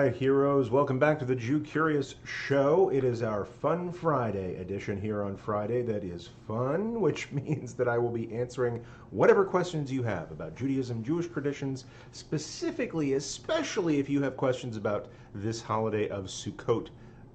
right, heroes, welcome back to the Jewcurious show. It is our Fun Friday edition here on Friday that is fun, which means that I will be answering whatever questions you have about Judaism, Jewish traditions, specifically, especially if you have questions about this holiday of Sukkot,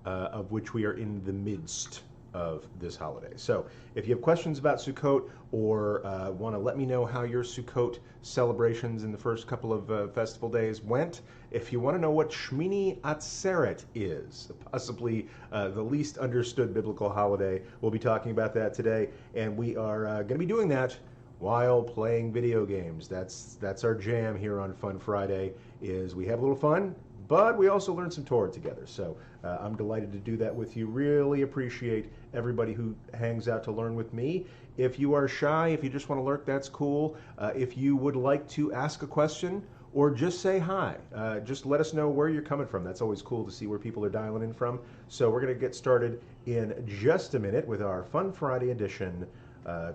of which we are in the midst of this holiday. So if you have questions about Sukkot or want to let me know how your Sukkot celebrations in the first couple of festival days went, if you want to know what Shmini Atzeret is, possibly the least understood biblical holiday, we'll be talking about that today, and we are going to be doing that while playing video games. That's our jam here on Fun Friday, is we have a little fun, but we also learn some Torah together. So I'm delighted to do that with you. Really appreciate everybody who hangs out to learn with me. If you are shy, if you just want to lurk, that's cool. If you would like to ask a question or just say hi, just let us know where you're coming from. That's always cool to see where people are dialing in from. So we're going to get started in just a minute with our Fun Friday edition,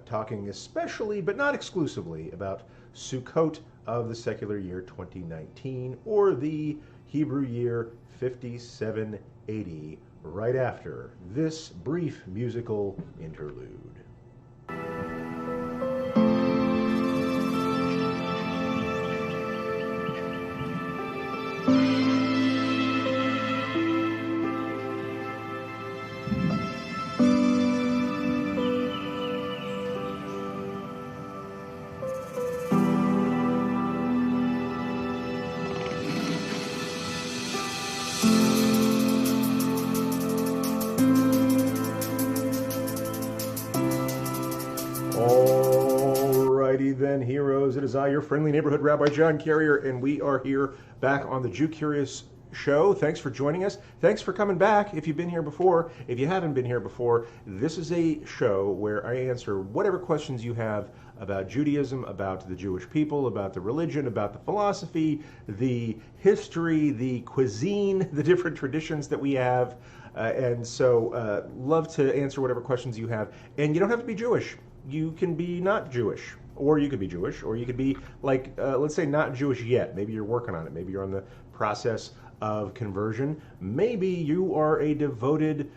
talking especially, but not exclusively, about Sukkot of the secular year 2019, or the Hebrew year 5780, right after this brief musical interlude. Then, heroes, it is I, your friendly neighborhood Rabbi John Carrier, and we are here back on the Jewcurious show. Thanks for joining us. Thanks for coming back if you've been here before. If you haven't been here before, this is a show where I answer whatever questions you have about Judaism, about the Jewish people, about the religion, about the philosophy, the history, the cuisine, the different traditions that we have. And so love to answer whatever questions you have. And you don't have to be Jewish. You can be not Jewish. Or you could be Jewish, or you could be, like, let's say, not Jewish yet. Maybe you're working on it. Maybe you're on the process of conversion. Maybe you are a devoted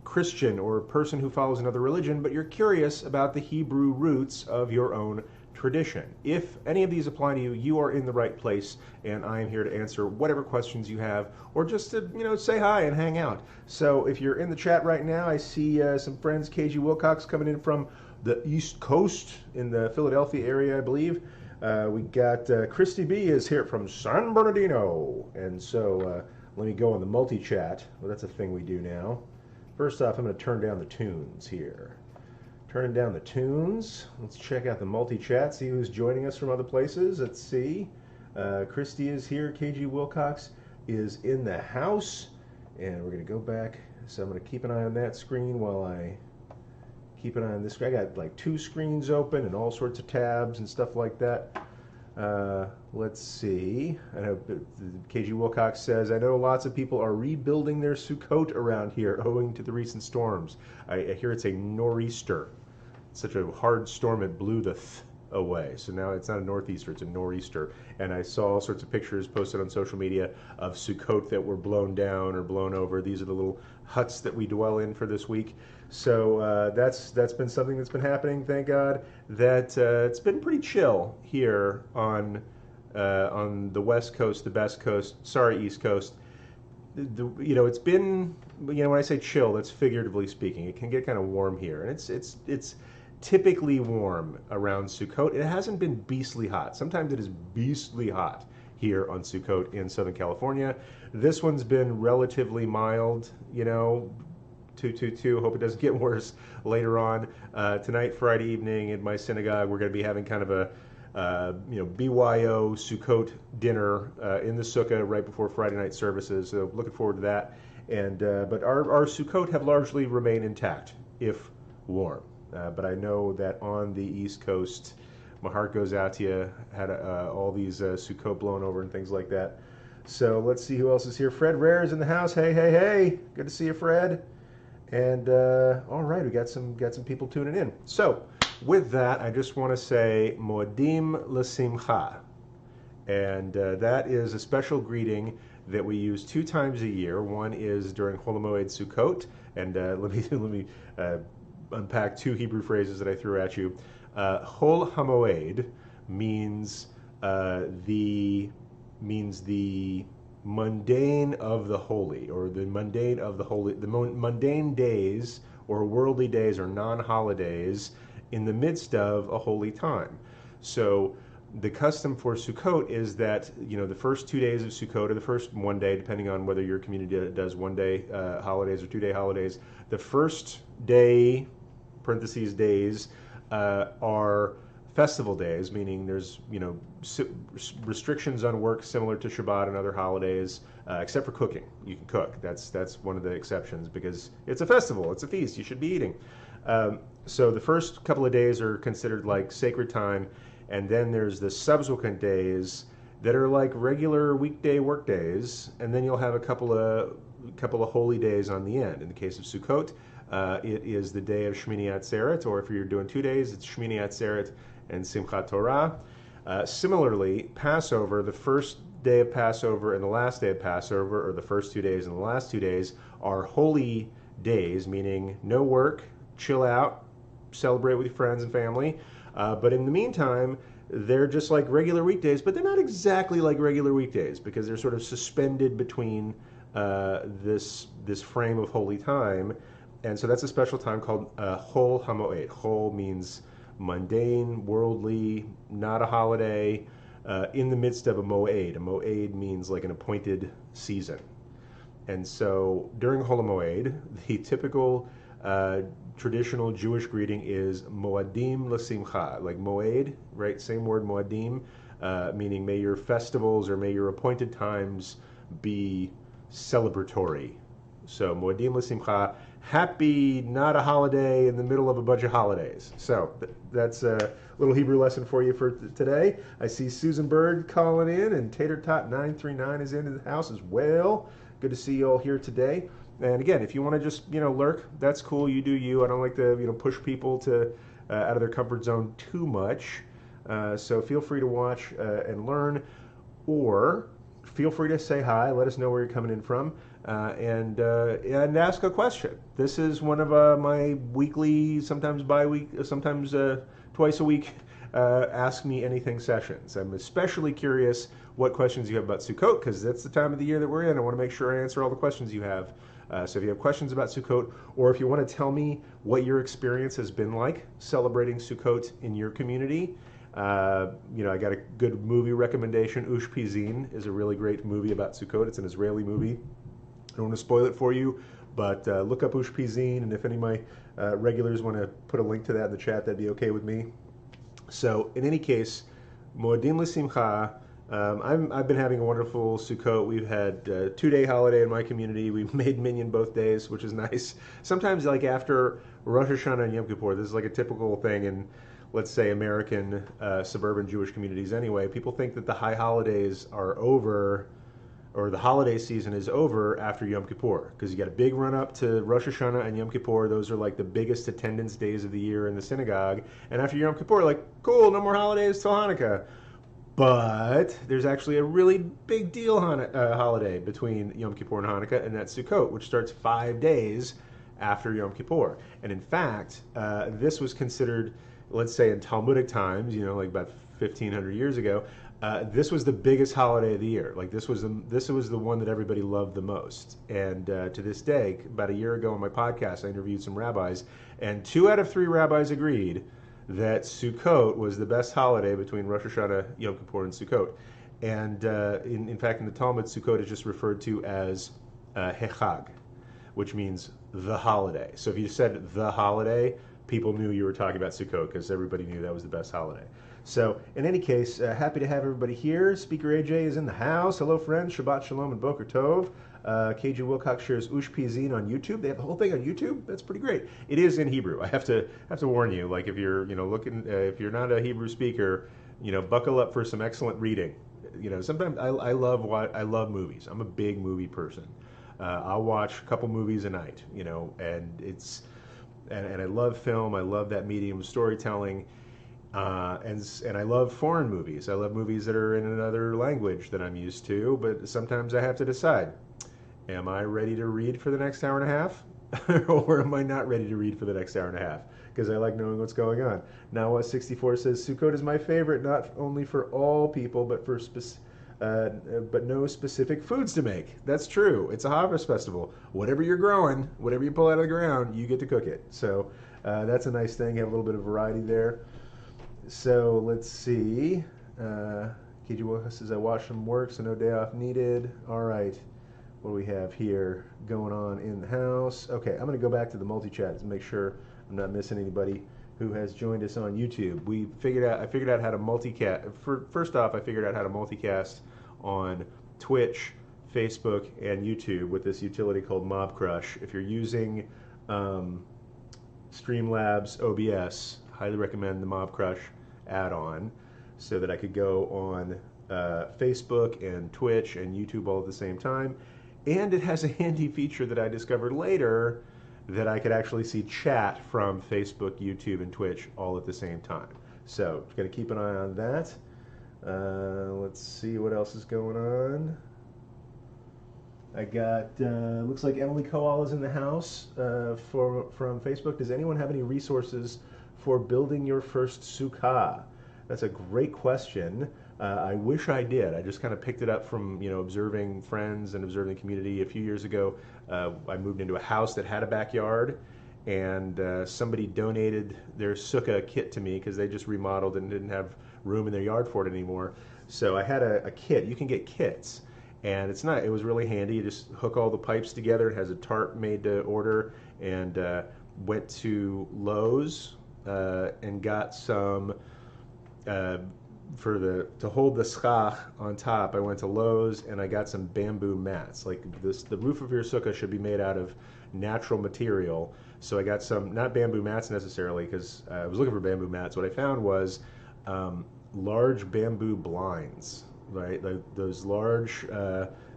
Christian or a person who follows another religion, but you're curious about the Hebrew roots of your own tradition. If any of these apply to you, you are in the right place, and I am here to answer whatever questions you have, or just to, say hi and hang out. So if you're in the chat right now, I see some friends, KG Wilcox, coming in from the East Coast in the Philadelphia area, I believe. We got Christy B is here from San Bernardino. And so let me go on the multi-chat. Well, that's a thing we do now. First off, I'm going to turn down the tunes here. Turning down the tunes. Let's check out the multi-chat, see who's joining us from other places. Let's see. Christy is here. KG Wilcox is in the house. And we're going to go back. So I'm going to keep an eye on that screen while I keep an eye on this. I got like 2 screens open and all sorts of tabs and stuff like that. Let's see. I know KG Wilcox says, I know lots of people are rebuilding their Sukkot around here owing to the recent storms. I hear it's a nor'easter. It's such a hard storm it blew the away. So now it's not a northeaster, it's a nor'easter. And I saw all sorts of pictures posted on social media of Sukkot that were blown down or blown over. These are the little huts that we dwell in for this week. So that's been something that's been happening, thank God. That it's been pretty chill here on the West Coast, the Best Coast, sorry, East Coast. It's been, when I say chill, that's figuratively speaking. It can get kind of warm here, and it's typically warm around Sukkot. It hasn't been beastly hot. Sometimes it is beastly hot here on Sukkot in Southern California. This one's been relatively mild, 222. Hope it doesn't get worse later on. Tonight, Friday evening, at my synagogue, we're going to be having kind of a BYO Sukkot dinner in the sukkah right before Friday night services. So looking forward to that. And but our Sukkot have largely remained intact, if warm. But I know that on the East Coast, my heart goes out to you. Had all these Sukkot blown over and things like that. So let's see who else is here. Fred Rare is in the house. Hey, hey, hey! Good to see you, Fred. And all right, we got some people tuning in. So with that, I just want to say Moedim L'Simcha, And that is a special greeting that we use 2 times a year. One is during Chol HaMoed Sukkot, and let me unpack 2 Hebrew phrases that I threw at you. Chol HaMoed means the mundane of the holy, or the mundane of the holy, the mundane days or worldly days or non-holidays in the midst of a holy time. So the custom for Sukkot is that, the first 2 days of Sukkot, or the first one day, depending on whether your community does 1 day holidays or 2 day holidays, the first day, parentheses days, are festival days, meaning there's restrictions on work similar to Shabbat and other holidays, except for cooking. You can cook. That's one of the exceptions, because it's a festival, it's a feast, you should be eating. So the first couple of days are considered like sacred time, and then there's the subsequent days that are like regular weekday work days, and then you'll have a couple of holy days on the end. In the case of Sukkot, it is the day of Shmini Atzeret, or if you're doing 2 days, it's Shmini Atzeret and Simchat Torah. Similarly, Passover, the first day of Passover and the last day of Passover, or the first 2 days and the last 2 days, are holy days, meaning no work, chill out, celebrate with your friends and family. But in the meantime, they're just like regular weekdays, but they're not exactly like regular weekdays, because they're sort of suspended between this frame of holy time. And so that's a special time called Chol HaMoed. Chol means mundane, worldly, not a holiday, in the midst of a moed. A moed means like an appointed season. And so during Chol HaMoed, the typical traditional Jewish greeting is Moadim L'Simcha, like moed, right? Same word, Moadim, meaning may your festivals or may your appointed times be celebratory. So Moadim L'Simcha, happy, not a holiday in the middle of a bunch of holidays. So that's a little Hebrew lesson for you for today. I see Susan Bird calling in, and Tater Tot 939 is in the house as well. Good to see you all here today. And again, if you want to just lurk, that's cool. You do you. I don't like to push people to out of their comfort zone too much. So feel free to watch and learn, or feel free to say hi. Let us know where you're coming in from, and ask a question. This is one of my weekly, sometimes bi-week, sometimes twice a week, Ask Me Anything sessions. I'm especially curious what questions you have about Sukkot, because that's the time of the year that we're in. I want to make sure I answer all the questions you have. So if you have questions about Sukkot, or if you want to tell me what your experience has been like celebrating Sukkot in your community, I got a good movie recommendation. Ushpizin is a really great movie about Sukkot. It's an Israeli movie. I don't want to spoil it for you, but look up Ushpizin, and if any of my regulars want to put a link to that in the chat, that'd be okay with me. So in any case, Moadim L'Simcha, I've been having a wonderful Sukkot. We've had a 2-day holiday in my community. We've made minyan both days, which is nice. Sometimes, like after Rosh Hashanah and Yom Kippur, this is like a typical thing in, let's say, American suburban Jewish communities anyway. People think that the high holidays are over, or the holiday season is over after Yom Kippur, because you got a big run up to Rosh Hashanah and Yom Kippur. Those are like the biggest attendance days of the year in the synagogue. And after Yom Kippur, like, cool, no more holidays till Hanukkah. But there's actually a really big deal holiday between Yom Kippur and Hanukkah, and that's Sukkot, which starts 5 days after Yom Kippur. And in fact, this was considered, let's say in Talmudic times, like about 1,500 years ago, this was the biggest holiday of the year. Like this was the one that everybody loved the most. And to this day, about a year ago on my podcast, I interviewed some rabbis, and 2 out of 3 rabbis agreed that Sukkot was the best holiday between Rosh Hashanah, Yom Kippur, and Sukkot. And in fact, in the Talmud, Sukkot is just referred to as Hechag, which means the holiday. So if you said the holiday, people knew you were talking about Sukkot, because everybody knew that was the best holiday. So in any case, happy to have everybody here. Speaker AJ is in the house. Hello, friends. Shabbat Shalom and Boker Tov. KG Wilcox shares Ushpizin on YouTube. They have the whole thing on YouTube. That's pretty great. It is in Hebrew. I have to warn you. Like if you're looking, if you're not a Hebrew speaker, buckle up for some excellent reading. Sometimes I love movies. I'm a big movie person. I'll watch a couple movies a night. And I love film. I love that medium of storytelling. And I love foreign movies. I love movies that are in another language that I'm used to, but sometimes I have to decide, am I ready to read for the next hour and a half? Or am I not ready to read for the next hour and a half? Because I like knowing what's going on. Now, 64 says, Sukkot is my favorite, not only for all people, but but no specific foods to make. That's true. It's a harvest festival. Whatever you're growing, whatever you pull out of the ground, you get to cook it. So that's a nice thing. Have a little bit of variety there. So let's see. KG says, I watched some work, so no day off needed. All right. What do we have here going on in the house? Okay, I'm going to go back to the multi-chat to make sure I'm not missing anybody who has joined us on YouTube. I figured out how to multicast. First off, I figured out how to multicast on Twitch, Facebook, and YouTube with this utility called Mob Crush. If you're using Streamlabs OBS, highly recommend the Mob Crush add-on so that I could go on Facebook and Twitch and YouTube all at the same time. And it has a handy feature that I discovered later that I could actually see chat from Facebook, YouTube, and Twitch all at the same time. So, got to keep an eye on that. Let's see what else is going on. I got, looks like Emily Koala's in the house from Facebook. Does anyone have any resources for building your first sukkah? That's a great question. I wish I did. I just kind of picked it up from observing friends and observing the community. A few years ago, I moved into a house that had a backyard, and somebody donated their sukkah kit to me because they just remodeled and didn't have room in their yard for it anymore. So I had a kit. You can get kits, and it was really handy. You just hook all the pipes together. It has a tarp made to order, and went to Lowe's and got some. To hold the schach on top, I went to Lowe's and I got some bamboo mats. Like this, the roof of your sukkah should be made out of natural material. So I got some, not bamboo mats necessarily, because I was looking for bamboo mats. What I found was large bamboo blinds, right? Those large,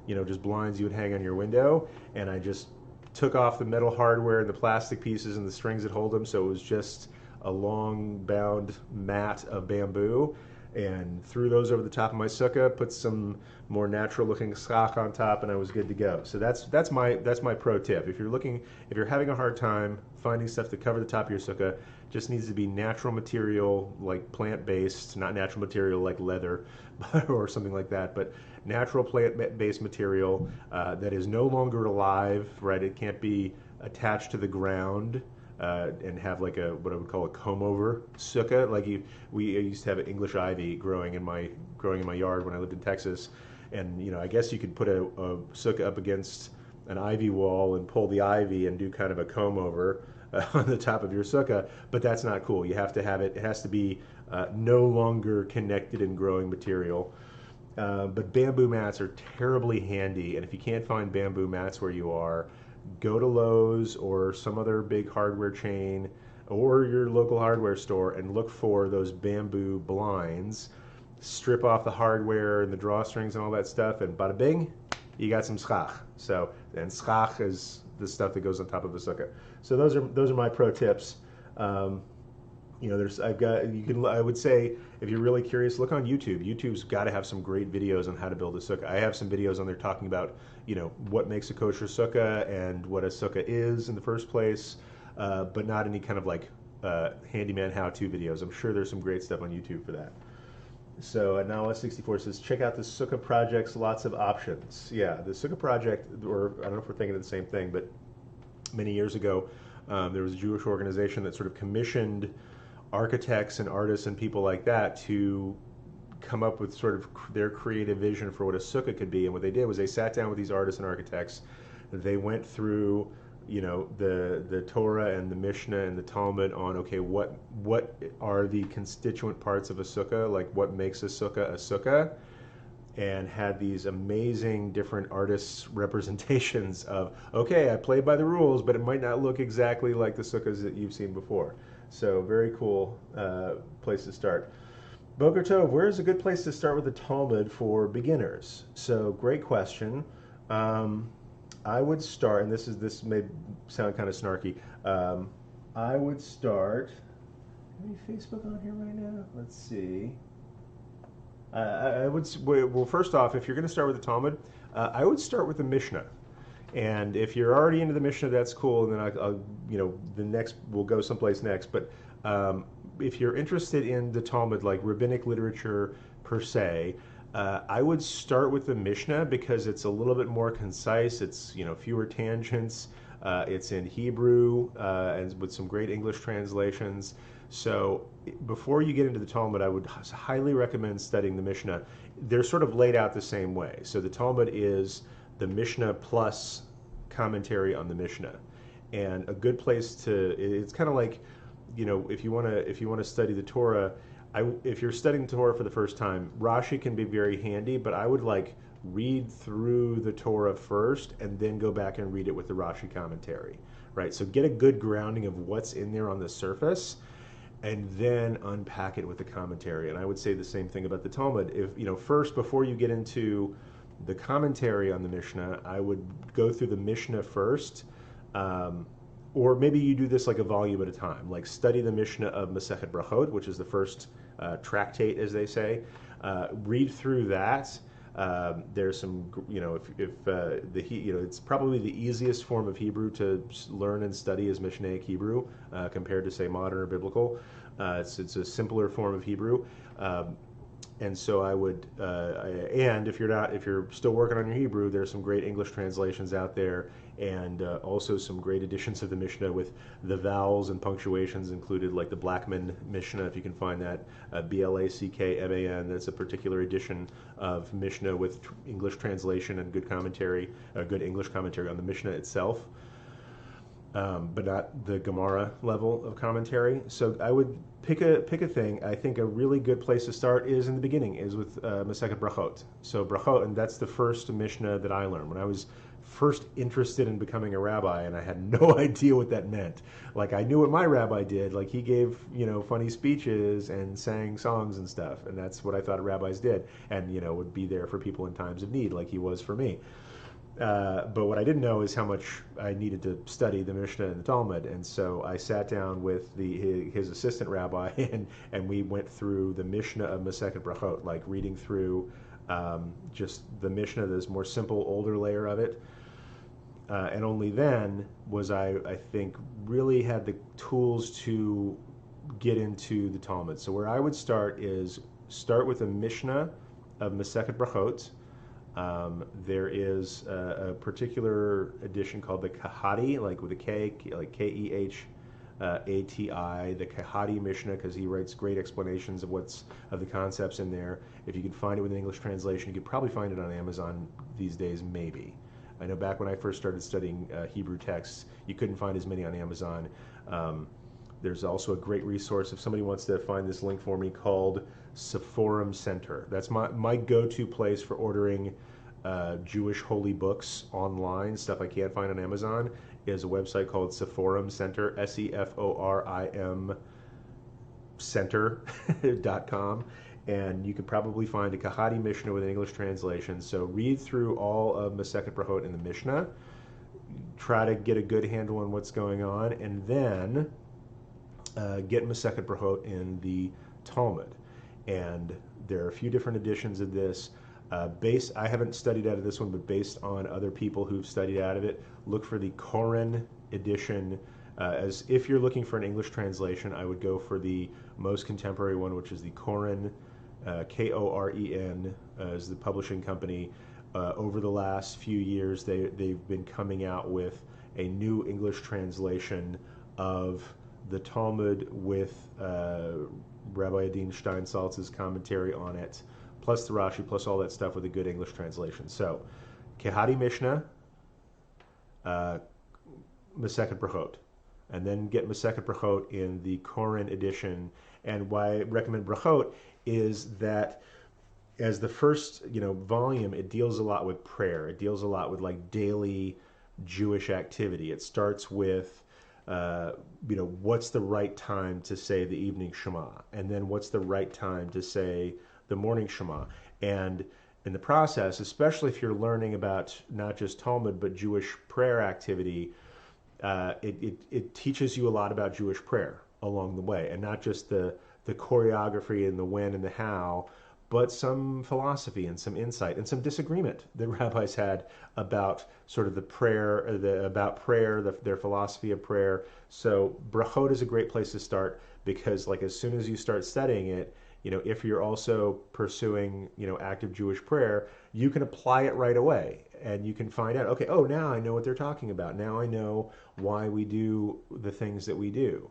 just blinds you would hang on your window. And I just took off the metal hardware and the plastic pieces and the strings that hold them. So it was just a long bound mat of bamboo, and threw those over the top of my sukkah, put some more natural looking schach on top, and I was good to go. So that's my pro tip. If you're having a hard time finding stuff to cover the top of your sukkah, just needs to be natural material, like plant-based, not natural material like leather or something like that, but natural plant-based material that is no longer alive, right? It can't be attached to the ground. And have like what I would call a comb-over sukkah. Like I used to have an English ivy growing in my yard when I lived in Texas, and I guess you could put a sukkah up against an ivy wall and pull the ivy and do kind of a comb-over on the top of your sukkah. But that's not cool. You have to have it. It has to be no longer connected and growing material. But bamboo mats are terribly handy, and if you can't find bamboo mats where you are, go to Lowe's or some other big hardware chain or your local hardware store and look for those bamboo blinds. Strip off the hardware and the drawstrings and all that stuff, and bada bing, you got some schach. And schach is the stuff that goes on top of a sukkah. So those are my pro tips. I would say if you're really curious, look on YouTube. YouTube's got to have some great videos on how to build a sukkah. I have some videos on there talking about what makes a kosher sukkah and what a sukkah is in the first place, but not any kind of like handyman how-to videos. I'm sure there's some great stuff on YouTube for that. So now 64 says, check out the sukkah projects, lots of options. Yeah, the sukkah project, or I don't know if we're thinking of the same thing, but many years ago there was a Jewish organization that sort of commissioned architects and artists and people like that to come up with sort of their creative vision for what a sukkah could be. And what they did was they sat down with these artists and architects. They went through, the Torah and the Mishnah and the Talmud on, okay, what are the constituent parts of a sukkah? Like what makes a sukkah? And had these amazing different artists' representations of, okay, I played by the rules, but it might not look exactly like the sukkahs that you've seen before. So very cool place to start. Boker Tov, where is a good place to start with the Talmud for beginners? So great question. I would start, and this may sound kind of snarky. I would start. any Facebook on here right now? Let's see. I would well, first off, if you're going to start with the Talmud, I would start with the Mishnah. And if you're already into the Mishnah, that's cool. And then the next we'll go someplace next. But if you're interested in the Talmud, like rabbinic literature per se, I would start with the Mishnah because it's a little bit more concise. It's fewer tangents. It's in Hebrew and with some great English translations. So before you get into the Talmud, I would highly recommend studying the Mishnah. They're sort of laid out the same way. So the Talmud is the Mishnah plus commentary on the Mishnah, and a good place to. It's kind of like, if you want to study the Torah, if you're studying the Torah for the first time, Rashi can be very handy, but I would read through the Torah first and then go back and read it with the Rashi commentary, right? So get a good grounding of what's in there on the surface, and then unpack it with the commentary. And I would say the same thing about the Talmud. If first, before you get into the commentary on the Mishnah, I would go through the Mishnah first, or maybe you do this like a volume at a time. Like study the Mishnah of Masechet Brachot, which is the first tractate, as they say. Read through that. There's some, it's probably the easiest form of Hebrew to learn and study is Mishnaic Hebrew compared to, say, modern or biblical. It's a simpler form of Hebrew. And so I would, and if you're still working on your Hebrew, there's some great English translations out there, and also some great editions of the Mishnah with the vowels and punctuations included, like the Blackman Mishnah, if you can find that, Blackman. That's a particular edition of Mishnah with English translation and good commentary, good English commentary on the Mishnah itself. But not the Gemara level of commentary. So I would pick a thing. I think a really good place to start is in the beginning, is with Masechet Brachot. So Brachot, and that's the first Mishnah that I learned when I was first interested in becoming a rabbi, and I had no idea what that meant. Like, I knew what my rabbi did. Like, he gave funny speeches and sang songs and stuff, and that's what I thought rabbis did, and would be there for people in times of need, like he was for me. But what I didn't know is how much I needed to study the Mishnah and the Talmud, and so I sat down with his assistant rabbi, and we went through the Mishnah of Masechet Brachot, like reading through just the Mishnah, this more simple, older layer of it, and only then was I think, really had the tools to get into the Talmud. So where I would start with a Mishnah of Masechet Brachot. There is a particular edition called the Kehati, like with a K, like Kehati, the Kehati Mishnah, because he writes great explanations of the concepts in there. If you can find it with an English translation, you could probably find it on Amazon these days, maybe. I know back when I first started studying Hebrew texts, you couldn't find as many on Amazon. There's also a great resource, if somebody wants to find this link for me, called Sephorum Center. That's my go-to place for ordering Jewish holy books online, stuff I can't find on Amazon, is a website called Sephorum Center, SEFORIM center.com. And you could probably find a Kehati Mishnah with an English translation. So read through all of Masechet Brachot in the Mishnah, try to get a good handle on what's going on, and then get Masechet Brachot in the Talmud. And there are a few different editions of this. I haven't studied out of this one, but based on other people who've studied out of it, look for the Koren edition. As if you're looking for an English translation, I would go for the most contemporary one, which is the Koren, Koren, is the publishing company. Over the last few years, they've been coming out with a new English translation of the Talmud with Rabbi Adin Steinsaltz's commentary on it, plus the Rashi, plus all that stuff with a good English translation. So, Kehati Mishnah, Masechet Brachot, and then get Masechet Brachot in the Koren edition. And why I recommend Brachot is that as the first volume, it deals a lot with prayer. It deals a lot with like daily Jewish activity. It starts with what's the right time to say the evening Shema, and then what's the right time to say the morning Shema. And in the process, especially if you're learning about not just Talmud but Jewish prayer activity, it teaches you a lot about Jewish prayer. along the way, and not just the choreography and the when and the how, but some philosophy and some insight and some disagreement that rabbis had about sort of the prayer, about prayer, their philosophy of prayer. So brachot is a great place to start because, like, as soon as you start studying it, if you're also pursuing, active Jewish prayer, you can apply it right away and you can find out, okay, oh, now I know what they're talking about. Now I know why we do the things that we do.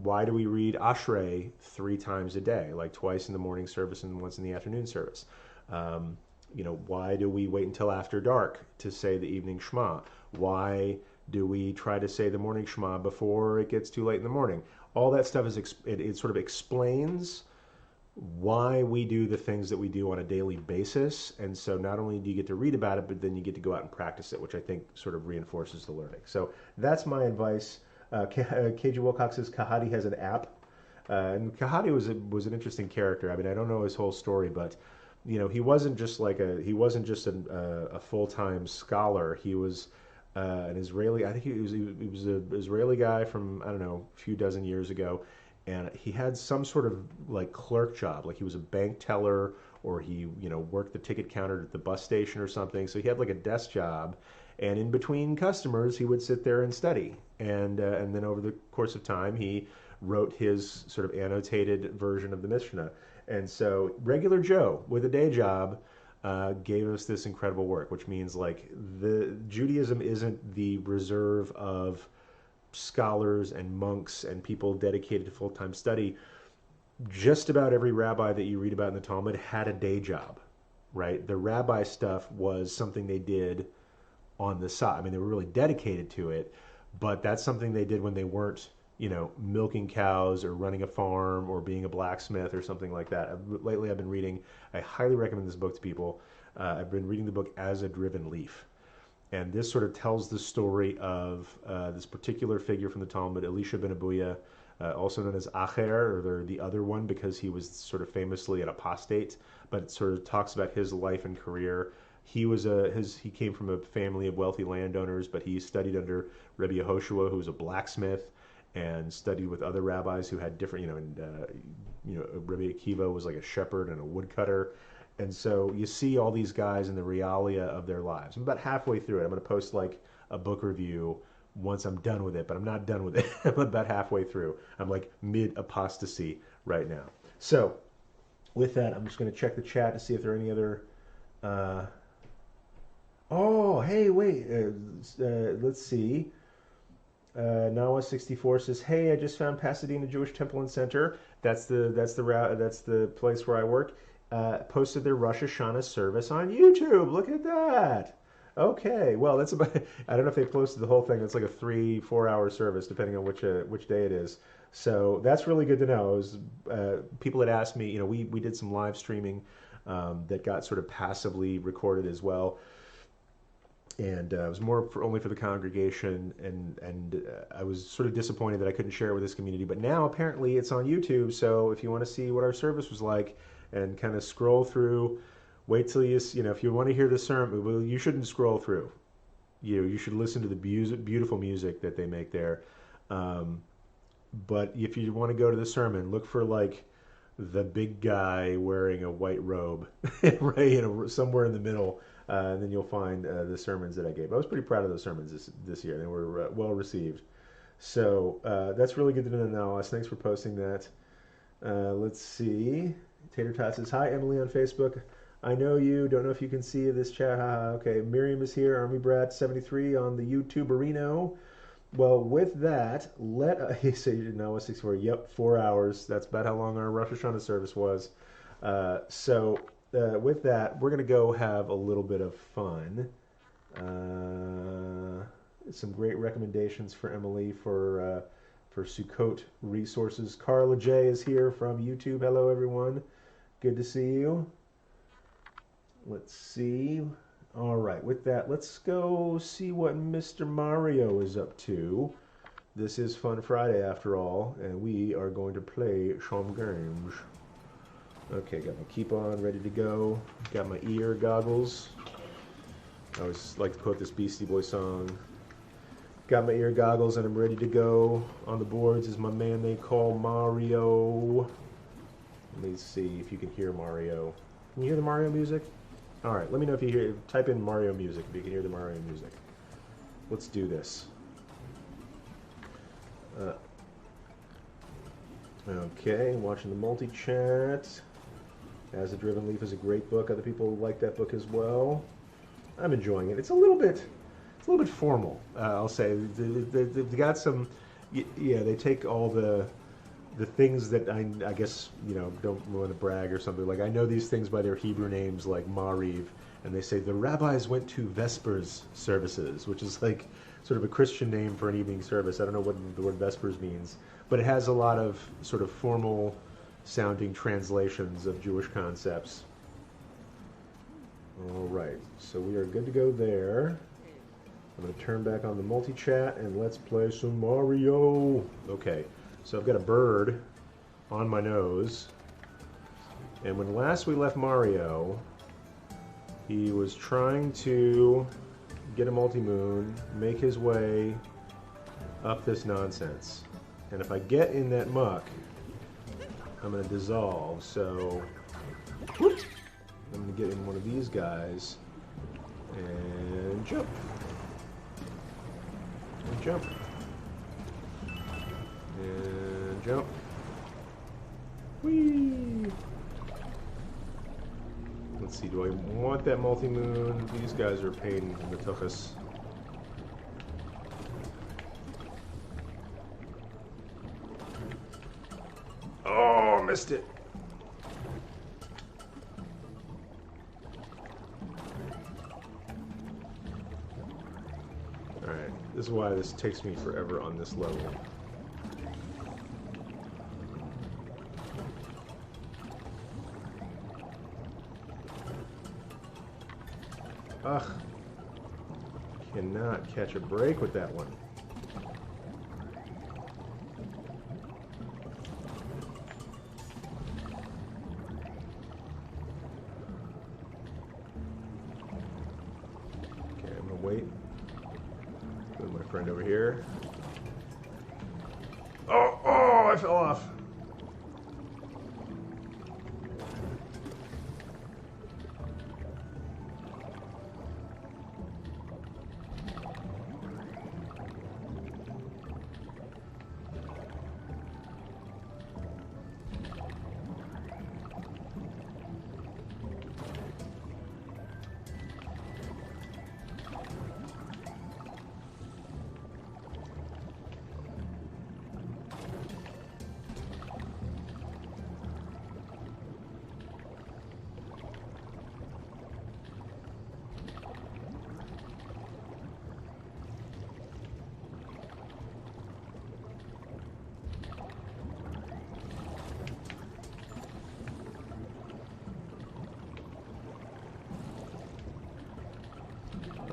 Why do we read Ashrei 3 times a day, like twice in the morning service and once in the afternoon service? Why do we wait until after dark to say the evening Shema? Why do we try to say the morning Shema before it gets too late in the morning? All that stuff it sort of explains why we do the things that we do on a daily basis. And so not only do you get to read about it, but then you get to go out and practice it, which I think sort of reinforces the learning. So that's my advice. KJ Wilcox says Kahati has an app. And Kahati was an interesting character. I mean, I don't know his whole story, but he wasn't just a full-time scholar. He was an Israeli. I think he was an Israeli guy from, I don't know, a few dozen years ago, and he had some sort of like clerk job, like he was a bank teller, or he worked the ticket counter at the bus station or something. So he had like a desk job, and in between customers, he would sit there and study. And then over the course of time, he wrote his sort of annotated version of the Mishnah. And so regular Joe with a day job gave us this incredible work, which means like the Judaism isn't the reserve of scholars and monks and people dedicated to full-time study. Just about every rabbi that you read about in the Talmud had a day job, right? The rabbi stuff was something they did on the side. I mean, they were really dedicated to it, but that's something they did when they weren't, milking cows or running a farm or being a blacksmith or something like that. Lately, I've been reading, I highly recommend this book to people. I've been reading the book As a Driven Leaf. And this sort of tells the story of this particular figure from the Talmud, Elisha ben Abuya, also known as Acher, or the other one, because he was sort of famously an apostate, but it sort of talks about his life and career. He came from a family of wealthy landowners, but he studied under Rabbi Yehoshua, who was a blacksmith, and studied with other rabbis who had different, Rabbi Akiva was like a shepherd and a woodcutter. And so you see all these guys in the realia of their lives. I'm about halfway through it. I'm going to post like a book review once I'm done with it, but I'm not done with it. I'm about halfway through. I'm like mid-apostasy right now. So with that, I'm just going to check the chat to see if there are any other... Oh, hey, wait. Let's see. Nawa64 says, "Hey, I just found Pasadena Jewish Temple and Center. That's the place where I work. Posted their Rosh Hashanah service on YouTube. Look at that. Okay, well, that's about. I don't know if they posted the whole thing. It's like a 3-4 hour service, depending on which day it is. So that's really good to know. It was, people had asked me. We did some live streaming that got sort of passively recorded as well. And it was more only for the congregation, and I was sort of disappointed that I couldn't share it with this community. But now apparently it's on YouTube, so if you want to see what our service was like and kind of scroll through, wait till if you want to hear the sermon, well, you shouldn't scroll through. You should listen to the beautiful music that they make there. But if you want to go to the sermon, look for like the big guy wearing a white robe, right, somewhere in the middle. And then you'll find the sermons that I gave. I was pretty proud of those sermons this year. They were well received. So that's really good to know now. Thanks for posting that. Let's see. Tater Tot says, "Hi, Emily on Facebook. I know you. Don't know if you can see this chat. Okay, Miriam is here. Army Brat 73 on the YouTuberino. Well, with that, he said now 64. Yep, 4 hours. That's about how long our Rosh Hashanah service was. With that, we're going to go have a little bit of fun. Some great recommendations for Emily for Sukkot resources. Carla J is here from YouTube. Hello, everyone. Good to see you. Let's see. All right, with that, let's go see what Mr. Mario is up to. This is Fun Friday, after all, and we are going to play some games. Okay, got my keep on, ready to go. Got my ear goggles. I always like to quote this Beastie Boy song. Got my ear goggles and I'm ready to go. On the boards is my man they call Mario. Let me see if you can hear Mario. Can you hear the Mario music? All right, let me know if you hear. Type in Mario music if you can hear the Mario music. Let's do this. Okay, watching the multi-chat. As a Driven Leaf is a great book. Other people like that book as well. I'm enjoying it. It's a little bit formal. I'll say they've got some. Yeah, they take all the things that I guess don't want to brag or something. Like I know these things by their Hebrew names, like Mariv, and they say the rabbis went to Vespers services, which is like sort of a Christian name for an evening service. I don't know what the word Vespers means, but it has a lot of sort of formal sounding translations of Jewish concepts. All right, so we are good to go there. I'm going to turn back on the multi-chat and let's play some Mario. Okay, so I've got a bird on my nose. And when last we left Mario, he was trying to get a multi-moon, make his way up this nonsense. And if I get in that muck, I'm going to dissolve. So I'm going to get in one of these guys and jump. And jump. And jump. Whee! Let's see, do I want that multi-moon? These guys are a pain in the tuchus. Oh, missed it. Alright, this is why this takes me forever on this level. Ugh. Cannot catch a break with that one. Okay, I'm gonna wait. Put my friend over here. Oh, I fell off.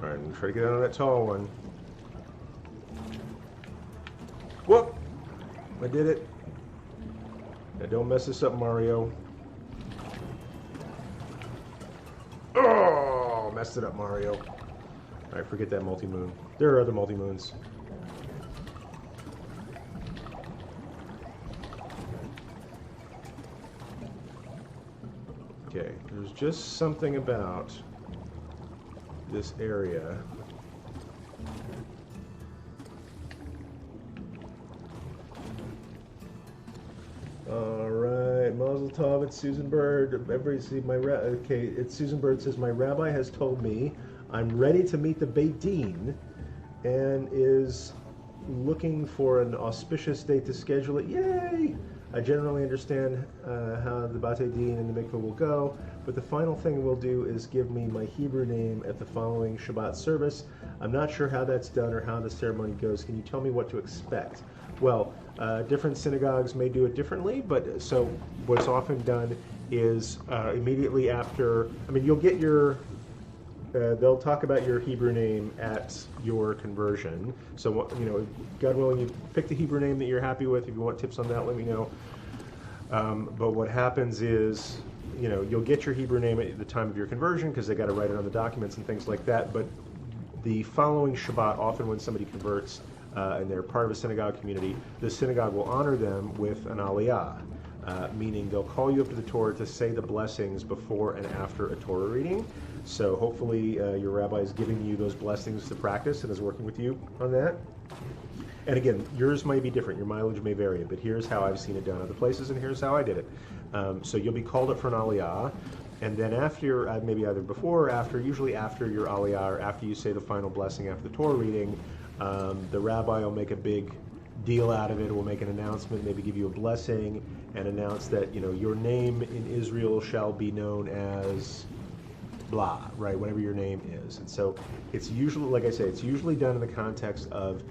Alright, I'm going to try to get out of that tall one. Whoop! I did it. Now don't mess this up, Mario. Oh, messed it up, Mario. Alright, forget that multi-moon. There are other multi-moons. Okay, there's just something about this area. All right, Mazel Tov. It's Susan Bird. Everybody see my okay. It's Susan Bird says my rabbi has told me I'm ready to meet the Beit Din, and is looking for an auspicious date to schedule it. Yay! I generally understand how the Bate Din and the mikveh will go, but the final thing we'll do is give me my Hebrew name at the following Shabbat service. I'm not sure how that's done or how the ceremony goes. Can you tell me what to expect? Well, different synagogues may do it differently, but so what's often done is immediately after, I mean, you'll get your, they'll talk about your Hebrew name at your conversion. So, you know, God willing, you pick the Hebrew name that you're happy with. If you want tips on that, let me know. But what happens is, you know, you'll get your Hebrew name at the time of your conversion because they got to write it on the documents and things like that. But the following Shabbat, often when somebody converts and they're part of a synagogue community, the synagogue will honor them with an aliyah, meaning they'll call you up to the Torah to say the blessings before and after a Torah reading. So hopefully your rabbi is giving you those blessings to practice and is working with you on that. And again, yours might be different. Your mileage may vary, but here's how I've seen it done other places, and here's how I did it. So you'll be called up for an aliyah, and then after, maybe either before or after, usually after your aliyah or after you say the final blessing after the Torah reading, the rabbi will make a big deal out of it, will make an announcement, maybe give you a blessing, and announce that, your name in Israel shall be known as blah, right, whatever your name is. And so it's usually, like I say, it's usually done in the context of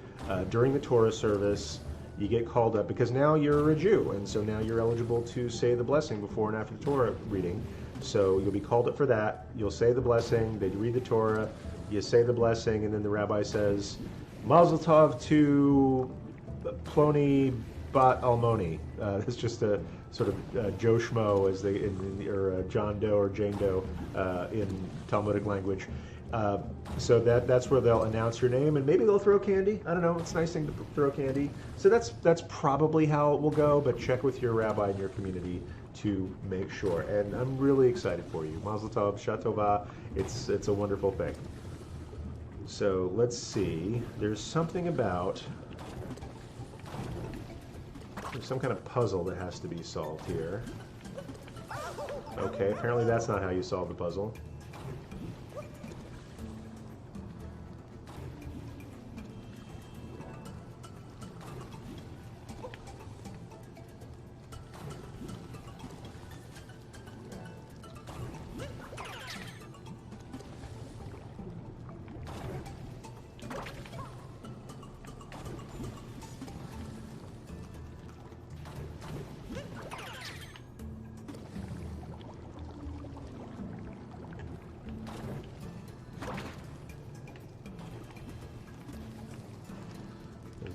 during the Torah service, you get called up because now you're a Jew, and so now you're eligible to say the blessing before and after the Torah reading. So you'll be called up for that. You'll say the blessing, they read the Torah, you say the blessing, and then the rabbi says, Mazel Tov to Ploni Bat Almoni. That's just a sort of Joe Schmo, as they or John Doe or Jane Doe in Talmudic language. So that's where they'll announce your name, and maybe they'll throw candy. I don't know. It's a nice thing to throw candy. So that's probably how it will go. But check with your rabbi in your community to make sure. And I'm really excited for you. Mazel Tov, Shana Tova. It's a wonderful thing. So let's see. There's something about. There's some kind of puzzle that has to be solved here. Okay, apparently that's not how you solve the puzzle.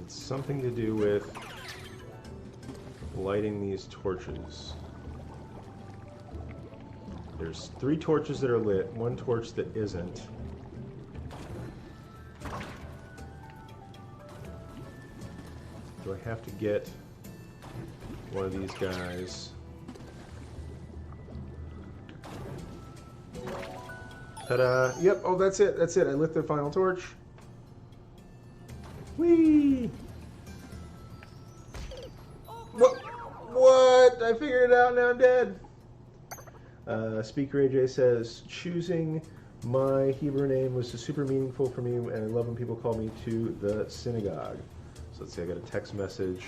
Something to do with lighting these torches. There's 3 torches that are lit, 1 torch that isn't. Do I have to get one of these guys? Ta-da! Yep, oh that's it, that's it. I lit the final torch. Whee! What? I figured it out, now I'm dead. Speaker AJ says, choosing my Hebrew name was super meaningful for me, and I love when people call me to the synagogue. So let's see, I got a text message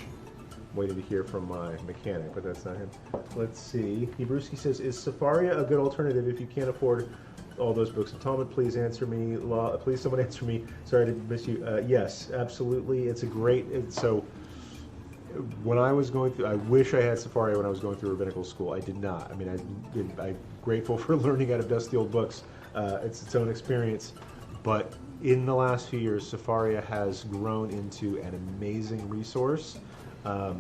waiting to hear from my mechanic, but that's not him. Let's see. Hebrewski says, is Sefaria a good alternative if you can't afford all those books of Talmud? Please answer me. Please someone answer me. Sorry to miss you. Yes, absolutely. It's a great, so when I was going through, I wish I had Sefaria when I was going through rabbinical school. I did not. I mean, I'm grateful for learning out of dusty old books. It's its own experience. But in the last few years, Sefaria has grown into an amazing resource. I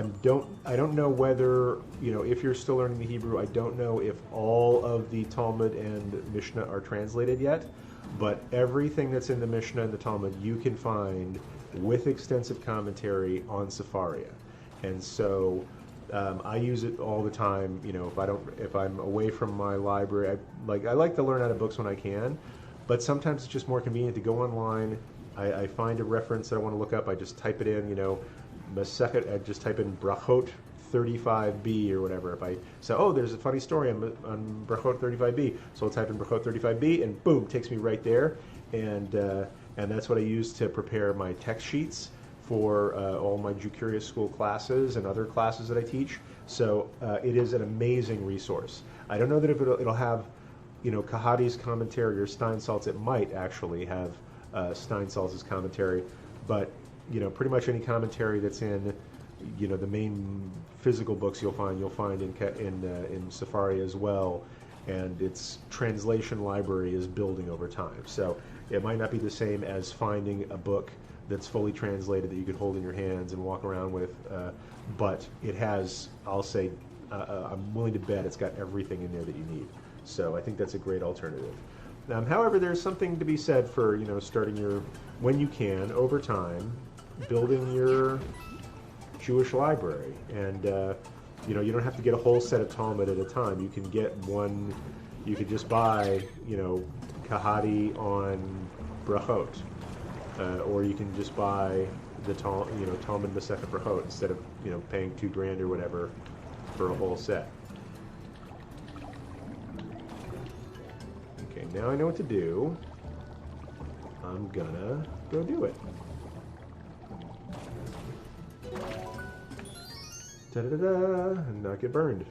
don't know whether, if you're still learning the Hebrew, I don't know if all of the Talmud and Mishnah are translated yet, but everything that's in the Mishnah and the Talmud you can find with extensive commentary on Sefaria. And so I use it all the time, if I'm away from my library. I like to learn out of books when I can, but sometimes it's just more convenient to go online. I find a reference that I want to look up, I just type it in, Masechet, I just type in Brachot 35b or whatever. If I say, oh, there's a funny story on Brachot 35b, so I'll type in Brachot 35b, and boom, takes me right there. And that's what I use to prepare my text sheets for all my Jewcurious school classes and other classes that I teach. So it is an amazing resource. I don't know that if it'll have, Kahadi's commentary or Steinsaltz. It might actually have Steinsaltz's commentary, but pretty much any commentary that's in, the main physical books you'll find in Sefaria as well, and its translation library is building over time. So it might not be the same as finding a book that's fully translated that you can hold in your hands and walk around with, but it has, I'll say, I'm willing to bet it's got everything in there that you need. So I think that's a great alternative. However, there's something to be said for, starting your, when you can, over time, building your Jewish library. And, you don't have to get a whole set of Talmud at a time. You can get one, you could just buy, Kahati on Brachot. Or you can just buy the Talmud Masechet Brachot instead of, paying $2,000 or whatever for a whole set. Okay, now I know what to do. I'm gonna go do it. Da-da-da-da, and not get burned.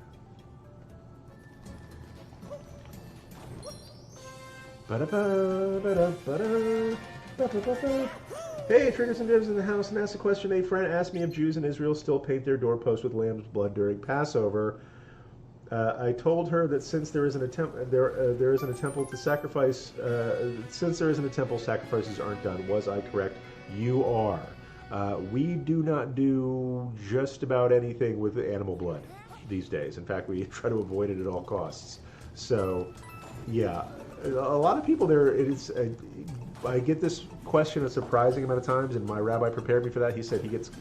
Ba-da-ba, ba-da-ba-da, ba-ba-ba-ba. Hey, Triggers and Divs in the house, and asked a question. A friend asked me if Jews in Israel still paint their doorposts with lamb's blood during Passover. I told her that since there isn't a temple to sacrifice, since there isn't a temple, sacrifices aren't done. Was I correct? You are. We do not do just about anything with animal blood these days. In fact, we try to avoid it at all costs. So, yeah, a lot of people there. I get this question a surprising amount of times, and my rabbi prepared me for that. He said he gets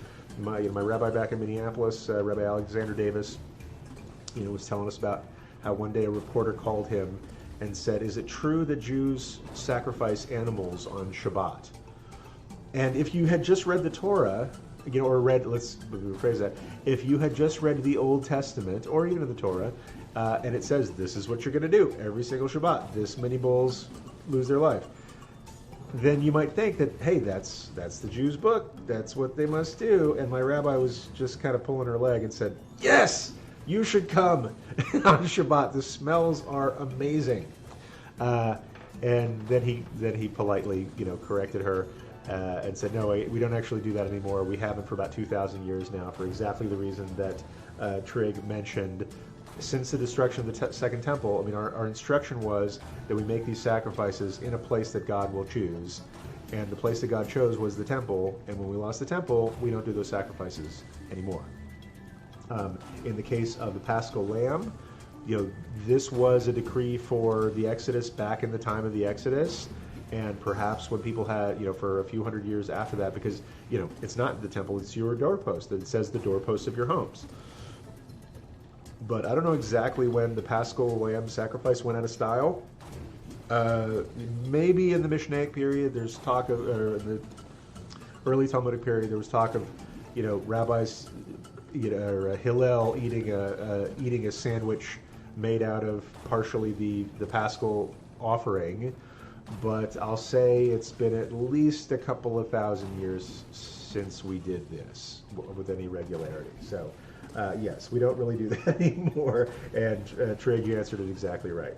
my rabbi back in Minneapolis, Rabbi Alexander Davis, was telling us about how one day a reporter called him and said, "Is it true that Jews sacrifice animals on Shabbat?" And if you had just read the Torah, let's rephrase that, if you had just read the Old Testament, or even the Torah, and it says, this is what you're going to do every single Shabbat, this many bulls lose their life, then you might think that, hey, that's the Jews' book, that's what they must do. And my rabbi was just kind of pulling her leg and said, yes, you should come on Shabbat. The smells are amazing. And then he politely, corrected her and said, no, we don't actually do that anymore. We haven't for about 2,000 years now, for exactly the reason that Trig mentioned. Since the destruction of the Second Temple, our instruction was that we make these sacrifices in a place that God will choose. And the place that God chose was the temple. And when we lost the temple, we don't do those sacrifices anymore. In the case of the Paschal Lamb, this was a decree for the Exodus back in the time of the Exodus. And perhaps when people had, for a few hundred years after that, because, it's not the temple, it's your doorpost. It says the doorposts of your homes. But I don't know exactly when the Paschal Lamb sacrifice went out of style. Maybe in the Mishnaic period, there's talk of, or in the early Talmudic period, there was talk of, rabbis, or Hillel eating a sandwich made out of partially the Paschal offering. But I'll say it's been at least a couple of thousand years since we did this with any regularity. So. Yes, we don't really do that anymore, and Trig, you answered it exactly right.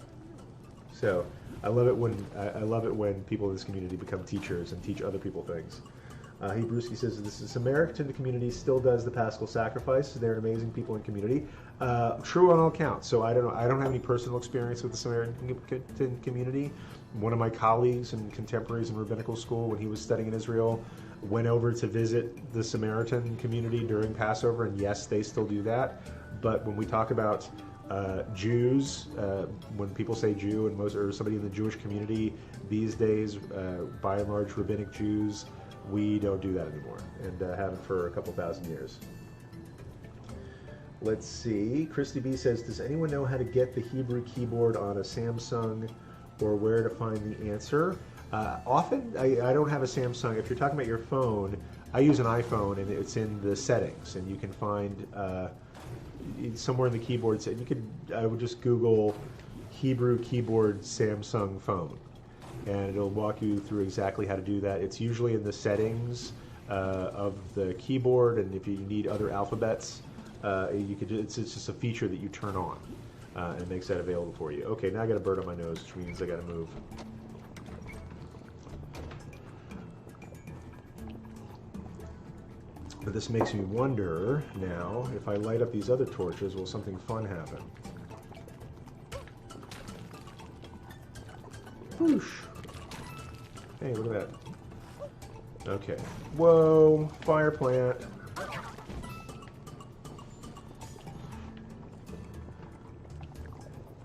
So I love it when people in this community become teachers and teach other people things. Hebrewski says the Samaritan community still does the Paschal sacrifice. They're an amazing people in community. True on all counts. So I don't have any personal experience with the Samaritan community. One of my colleagues and contemporaries in rabbinical school, when he was studying in Israel, went over to visit the Samaritan community during Passover, and yes, they still do that. But when we talk about Jews, when people say Jew, and or somebody in the Jewish community these days, by and large rabbinic Jews, we don't do that anymore, and haven't for a couple thousand years. Let's see. Christy B says, does anyone know how to get the Hebrew keyboard on a Samsung, or where to find the answer? Often, I don't have a Samsung. If you're talking about your phone, I use an iPhone, and it's in the settings, and you can find somewhere in the keyboard. I would just Google Hebrew keyboard Samsung phone, and it'll walk you through exactly how to do that. It's usually in the settings of the keyboard, and if you need other alphabets, it's just a feature that you turn on, and it makes that available for you. Okay, now I got a bird on my nose, which means I got to move. But this makes me wonder now, if I light up these other torches, will something fun happen? Whoosh! Hey, look at that. Okay. Whoa, fire plant.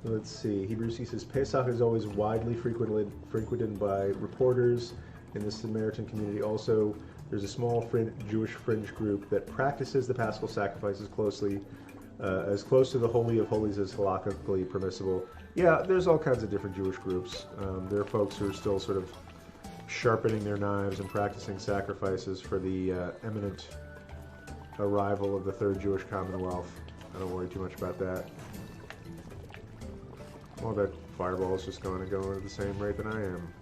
Let's see. Hebrews says Pesach is always widely frequented by reporters in the Samaritan community. Also, there's a small Jewish fringe group that practices the Paschal sacrifices closely, as close to the Holy of Holies as halakhically permissible. Yeah, there's all kinds of different Jewish groups. There are folks who are still sort of sharpening their knives and practicing sacrifices for the imminent arrival of the Third Jewish Commonwealth. I don't worry too much about that. Well, that fireball is just going to go at the same rate that I am.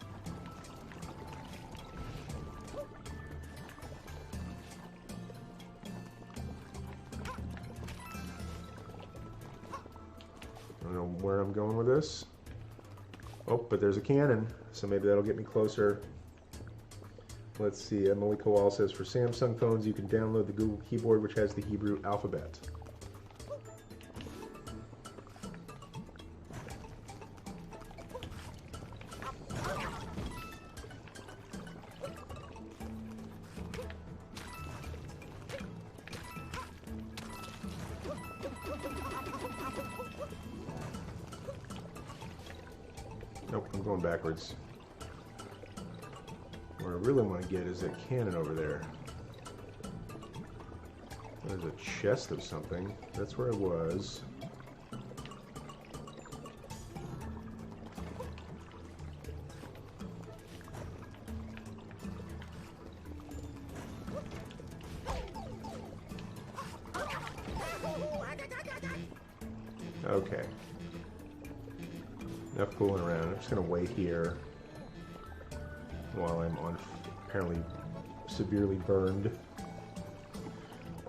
I don't know where I'm going with this. Oh, but there's a cannon, so maybe that'll get me closer. Let's see, Emily Kowal says, for Samsung phones, you can download the Google keyboard, which has the Hebrew alphabet. Nope, I'm going backwards. What I really want to get is that cannon over there. There's a chest of something. That's where I was. Okay. Enough fooling around. I'm just going to wait here while I'm apparently severely burned.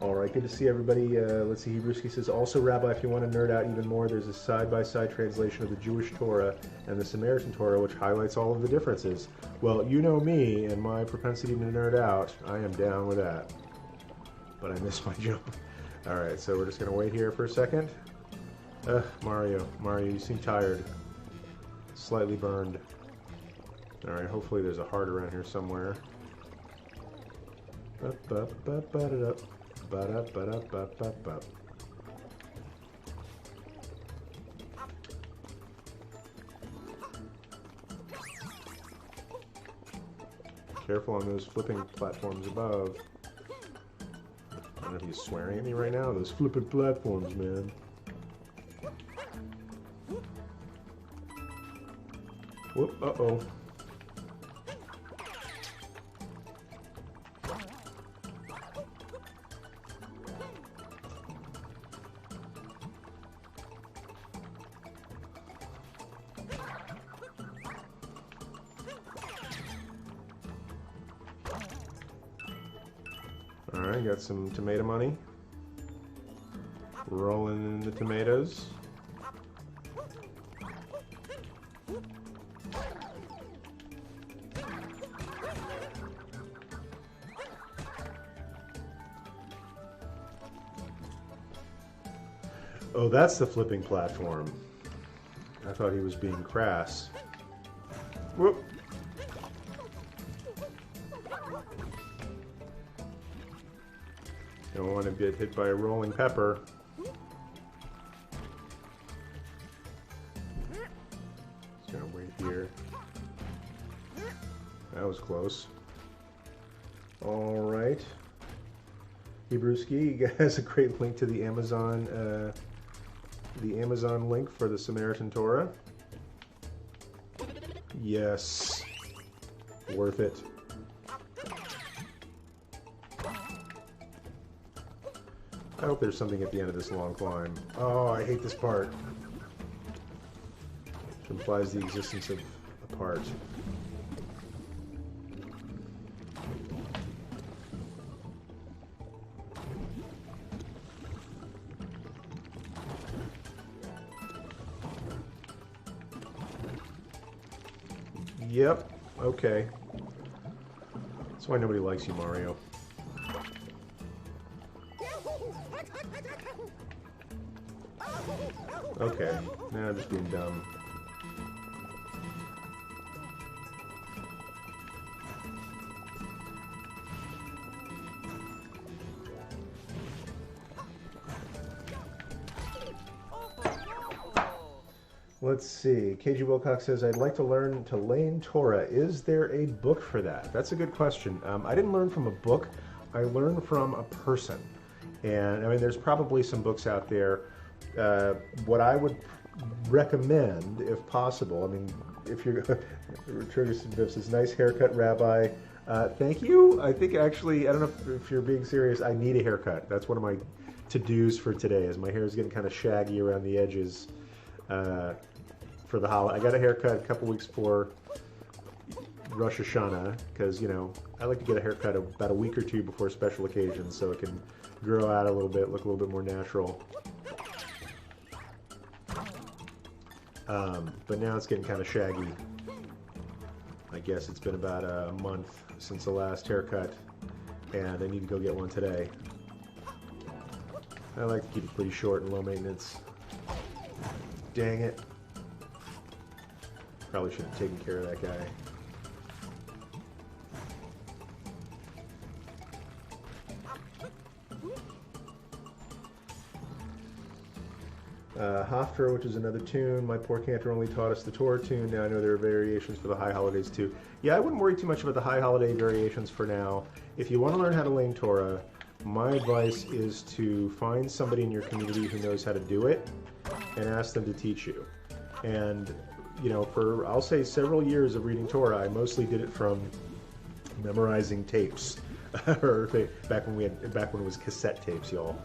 Alright, good to see everybody. Let's see, Hebruski says, also, Rabbi, if you want to nerd out even more, there's a side-by-side translation of the Jewish Torah and the Samaritan Torah, which highlights all of the differences. Well, you know me and my propensity to nerd out. I am down with that. But I missed my jump. Alright, so we're just going to wait here for a second. Mario, you seem tired. Slightly burned. Alright, hopefully there's a heart around here somewhere. Careful on those flipping platforms above. I don't know if he's swearing at me right now. Those flipping platforms, man. Whoop, uh-oh. Alright, got some tomato money. Rolling in the tomatoes. Oh, that's the flipping platform. I thought he was being crass. Whoop. Don't want to get hit by a rolling pepper. Just gonna wait here. That was close. All right. Hebruski has a great link to the Amazon link for the Samaritan Torah. Yes. Worth it. I hope there's something at the end of this long climb. Oh, I hate this part. Which implies the existence of a part. Yep, okay. That's why nobody likes you, Mario. Okay, now I'm just being dumb. Let's see. KG Wilcox says, I'd like to learn to lane Torah. Is there a book for that? That's a good question. I didn't learn from a book. I learned from a person. And I mean, there's probably some books out there. What I would recommend, if possible, I mean, if you're, Trigger says, nice haircut, Rabbi. Thank you. I think actually, I don't know if you're being serious, I need a haircut. That's one of my to-dos for today, as my hair is getting kind of shaggy around the edges. For the holiday, I got a haircut a couple weeks before Rosh Hashanah because, you know, I like to get a haircut about a week or two before special occasions so it can grow out a little bit, look a little bit more natural. But now it's getting kind of shaggy. I guess it's been about a month since the last haircut, and I need to go get one today. I like to keep it pretty short and low maintenance. Dang it. Probably should have taken care of that guy. Hofter, which is another tune. My poor cantor only taught us the Torah tune. Now I know there are variations for the high holidays too. Yeah, I wouldn't worry too much about the high holiday variations for now. If you want to learn how to lane Torah, my advice is to find somebody in your community who knows how to do it and ask them to teach you. And, you know, for, I'll say, several years of reading Torah, I mostly did it from memorizing tapes. Or back when it was cassette tapes, y'all.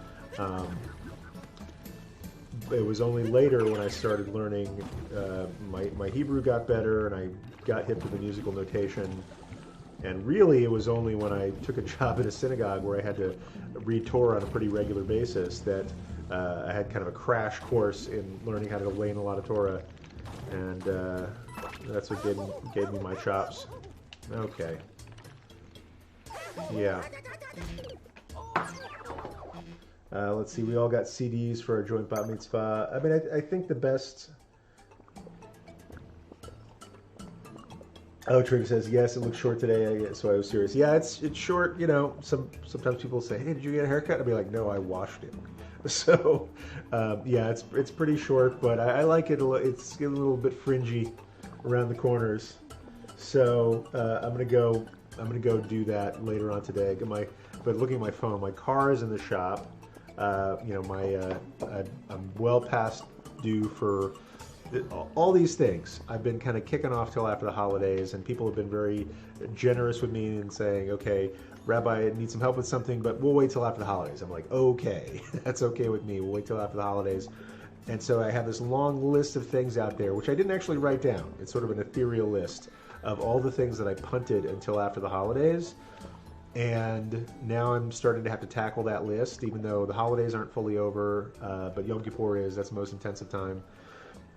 It was only later when I started learning, my Hebrew got better and I got hip to the musical notation. And really, it was only when I took a job at a synagogue where I had to read Torah on a pretty regular basis that I had kind of a crash course in learning how to lane a lot of Torah. And that's what gave me my chops. Okay. Yeah. Let's see, we all got CDs for our joint bat mitzvah. I mean, I think the best... Oh, Trig says, yes, it looks short today, so I was serious. Yeah, it's short, you know, sometimes people say, hey, did you get a haircut? I'll be like, no, I washed it. So, yeah, it's pretty short, but I like it. It's getting a little bit fringy around the corners. So, I'm gonna go do that later on today. But looking at my phone, my car is in the shop. You know, I'm well past due for all these things. I've been kind of kicking off till after the holidays, and people have been very generous with me and saying, okay, Rabbi, I need some help with something, but we'll wait till after the holidays. I'm like, okay, that's okay with me. We'll wait till after the holidays. And so I have this long list of things out there, which I didn't actually write down. It's sort of an ethereal list of all the things that I punted until after the holidays. And now I'm starting to have to tackle that list, even though the holidays aren't fully over, but Yom Kippur is. That's the most intensive time.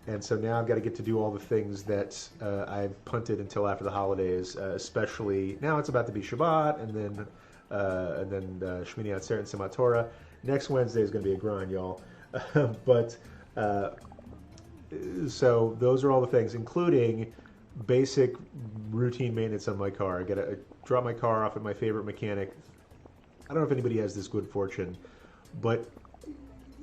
And so now I've got to get to do all the things that I've punted until after the holidays, especially now it's about to be Shabbat, and then Shmini Atzeret and Simchat Torah. Next Wednesday is going to be a grind, y'all. But so those are all the things, including basic routine maintenance on my car. I got to drop my car off at my favorite mechanic. I don't know if anybody has this good fortune, but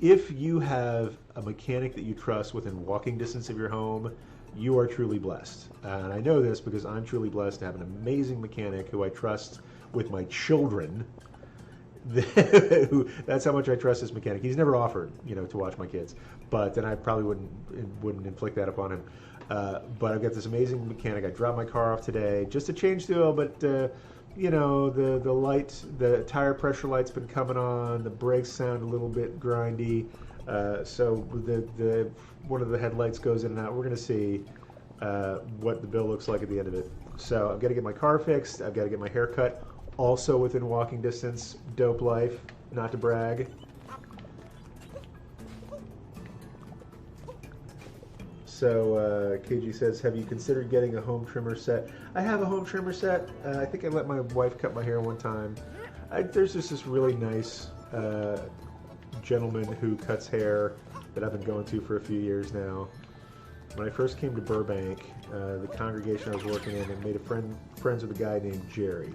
if you have a mechanic that you trust within walking distance of your home, you are truly blessed. And I know this because I'm truly blessed to have an amazing mechanic who I trust with my children. That's how much I trust this mechanic. He's never offered, you know, to watch my kids, but then I probably wouldn't inflict that upon him. But I've got this amazing mechanic. I dropped my car off today just to change the oil, but you know, the tire pressure light's been coming on. The brakes sound a little bit grindy. So the one of the headlights goes in and out. We're going to see what the bill looks like at the end of it. So I've got to get my car fixed. I've got to get my hair cut, also within walking distance. Dope life, not to brag. So KG says, have you considered getting a home trimmer set? I have a home trimmer set. I think I let my wife cut my hair one time. There's just this really nice gentleman who cuts hair that I've been going to for a few years now. When I first came to Burbank, the congregation I was working in, and made friends with a guy named Jerry.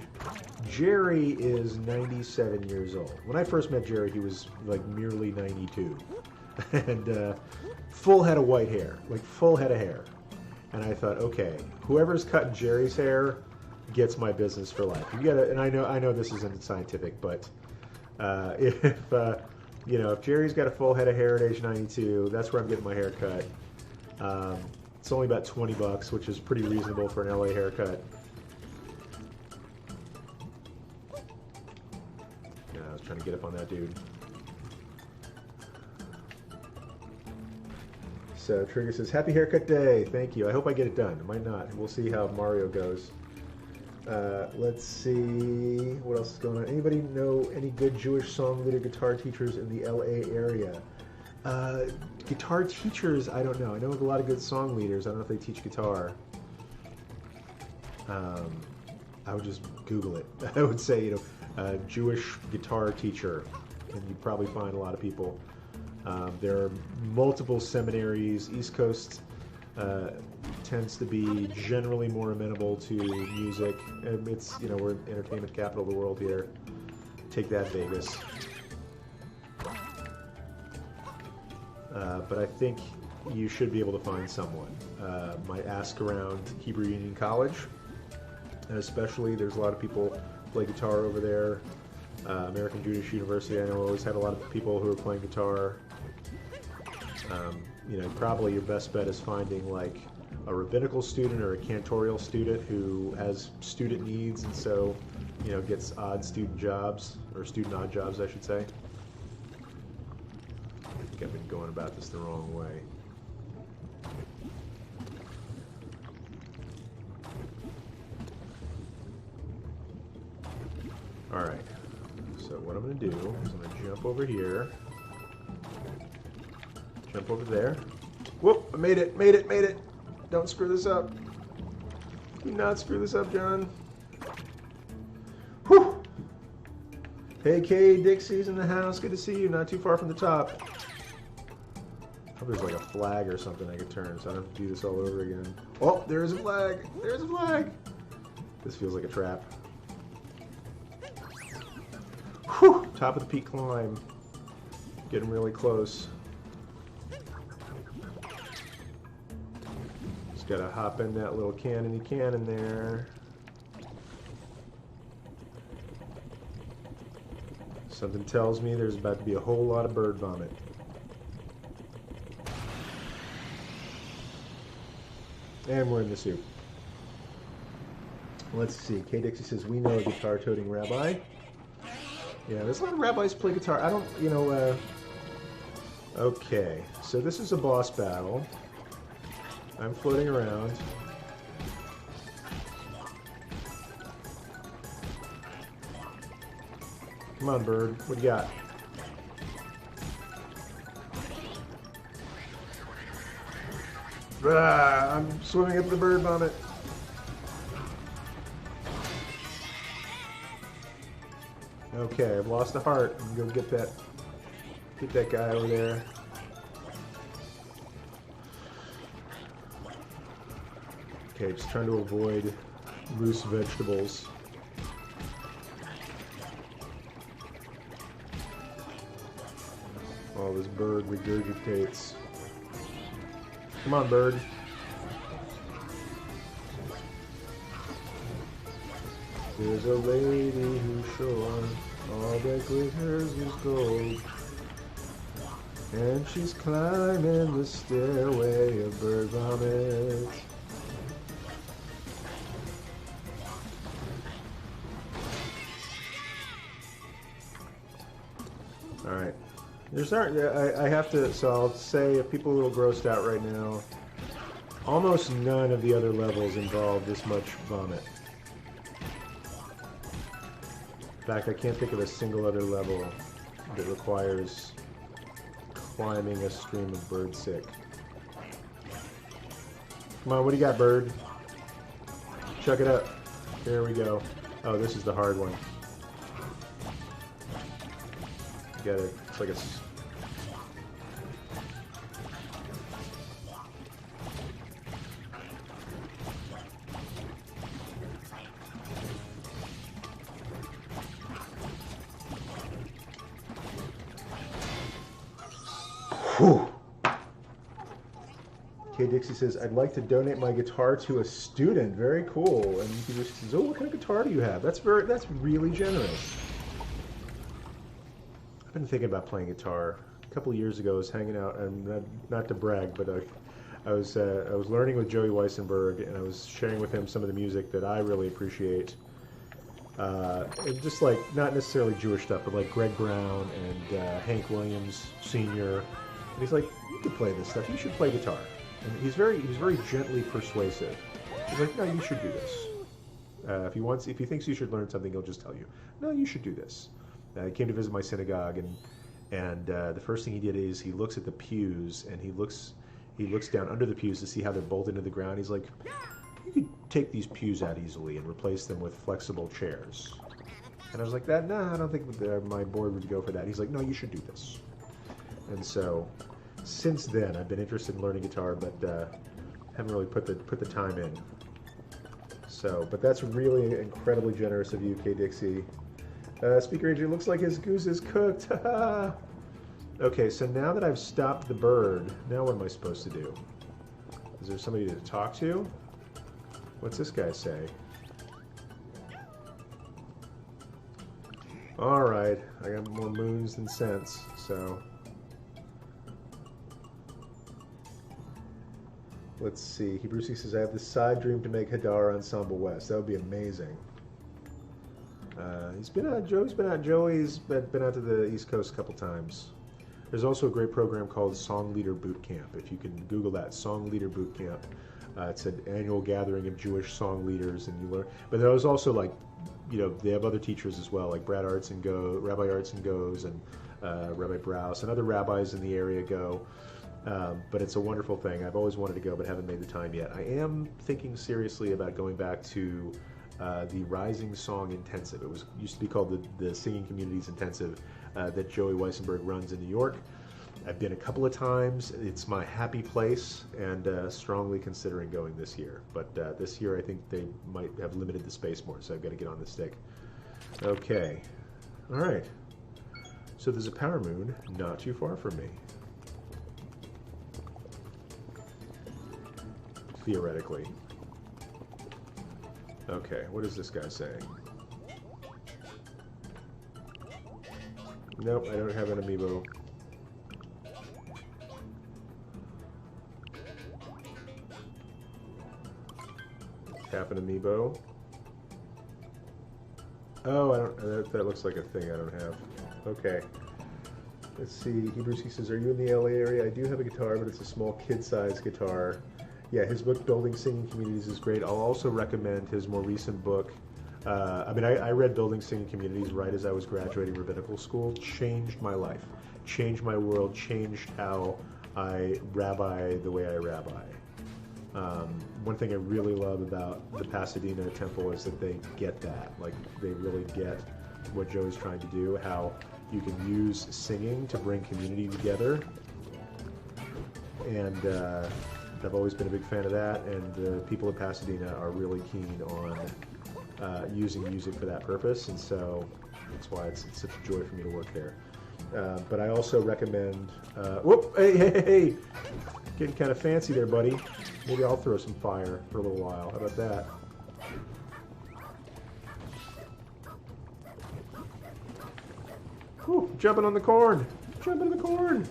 Jerry is 97 years old. When I first met Jerry, he was like merely 92. and full head of white hair, like full head of hair. And I thought, okay, whoever's cutting Jerry's hair gets my business for life. You gotta, and I know this isn't scientific, but if if Jerry's got a full head of hair at age 92, that's where I'm getting my hair cut. It's only about $20, which is pretty reasonable for an LA haircut. Yeah, I was trying to get up on that dude. So Trigger says, happy haircut day. Thank you. I hope I get it done. I might not. We'll see how Mario goes. Let's see what else is going on. Anybody know any good Jewish song leader guitar teachers in the LA area? Guitar teachers, I don't know. I know of a lot of good song leaders. I don't know if they teach guitar. I would just Google it. I would say, Jewish guitar teacher, and you'd probably find a lot of people. There are multiple seminaries. East Coast tends to be generally more amenable to music. And it's, we're entertainment capital of the world here. Take that, Vegas. But I think you should be able to find someone. Might ask around Hebrew Union College, and especially there's a lot of people play guitar over there. American Jewish University, I know, always had a lot of people who are playing guitar. Probably your best bet is finding like a rabbinical student or a cantorial student who has student needs, and so gets odd student jobs, or student odd jobs, I should say. I think I've been going about this the wrong way. Alright, so what I'm going to do is I'm going to jump over here, jump over there. Whoop, I made it. Don't screw this up. Do not screw this up, John. Whew. Hey, Kay, Dixie's in the house. Good to see you. Not too far from the top. Hope there's like a flag or something I could turn, so I don't have to do this all over again. Oh, there's a flag. There's a flag. This feels like a trap. Whew. Top of the peak climb. Getting really close. Just gotta hop in that little cannony cannon there. Something tells me there's about to be a whole lot of bird vomit. And we're in the soup. Let's see. Kay Dixie says, we know a guitar-toting rabbi. Yeah, there's a lot of rabbis play guitar. I don't, okay, so this is a boss battle. I'm floating around. Come on, bird. What do you got? Ah, I'm swimming up the bird vomit. Okay, I've lost a heart. I'm gonna go get that guy over there. Okay, just trying to avoid loose vegetables. Oh, this bird regurgitates. Come on, bird. There's a lady who's sure all that glitters is gold, and she's climbing the stairway of bird vomit. Alright. I have to, so I'll say if people are a little grossed out right now, almost none of the other levels involve this much vomit. In fact, I can't think of a single other level that requires climbing a stream of bird sick. Come on, what do you got, bird? Chuck it up. There we go. Oh, this is the hard one. You got it. It's like a... Whew. Kay Dixie says, I'd like to donate my guitar to a student. Very cool. And Dixie says, oh, what kind of guitar do you have? That's really generous. I've been thinking about playing guitar. A couple of years ago, I was hanging out, and not to brag, but I was learning with Joey Weissenberg, and I was sharing with him some of the music that I really appreciate. And just like, not necessarily Jewish stuff, but like Greg Brown and Hank Williams Sr. And he's like, you could play this stuff. You should play guitar. And he was very gently persuasive. He's like, no, you should do this. If he thinks you should learn something, he'll just tell you, no, you should do this. He came to visit my synagogue, and the first thing he did is he looks at the pews, and he looks down under the pews to see how they're bolted into the ground. He's like, you could take these pews out easily and replace them with flexible chairs. And I was like, no, I don't think my board would go for that. He's like, no, you should do this. And so, since then, I've been interested in learning guitar, but haven't really put the time in. So, but that's really incredibly generous of you, Kay Dixie. Speaker AJ, looks like his goose is cooked. Okay, so now that I've stopped the bird, now what am I supposed to do? Is there somebody to talk to? What's this guy say? Alright, I got more moons than cents, so... Let's see. Hebrews says, I have this side dream to make Hadar Ensemble West. That would be amazing. Joey's been out to the East Coast a couple times. There's also a great program called Song Leader Boot Camp. If you can Google that, Song Leader Boot Camp. It's an annual gathering of Jewish song leaders, and you learn. But there's also, like, you know, they have other teachers as well, like Rabbi Artson goes, and Rabbi Browse, and other rabbis in the area go. But it's a wonderful thing. I've always wanted to go, but haven't made the time yet. I am thinking seriously about going back to the Rising Song Intensive. It used to be called the Singing Communities Intensive that Joey Weissenberg runs in New York. I've been a couple of times. It's my happy place, and strongly considering going this year. But this year I think they might have limited the space more, so I've got to get on the stick. Okay. All right. So there's a power moon not too far from me. Theoretically. Okay, what is this guy saying? Nope, I don't have an amiibo. Tap an amiibo. Oh, I don't. That looks like a thing I don't have. Okay. Let's see. Hebrews, he says, are you in the LA area? I do have a guitar, but it's a small kid-sized guitar. Yeah, his book, Building Singing Communities, is great. I'll also recommend his more recent book. I read Building Singing Communities right as I was graduating rabbinical school. Changed my life. Changed my world. Changed how I rabbi the way I rabbi. One thing I really love about the Pasadena Temple is that they get that. Like, they really get what Joe's trying to do, how you can use singing to bring community together. And I've always been a big fan of that, and the people in Pasadena are really keen on using music for that purpose, and so that's why it's such a joy for me to work there. But I also recommend... whoop! Hey! Getting kind of fancy there, buddy. Maybe I'll throw some fire for a little while. How about that? Whew, jumping on the corn! Jumping on the corn!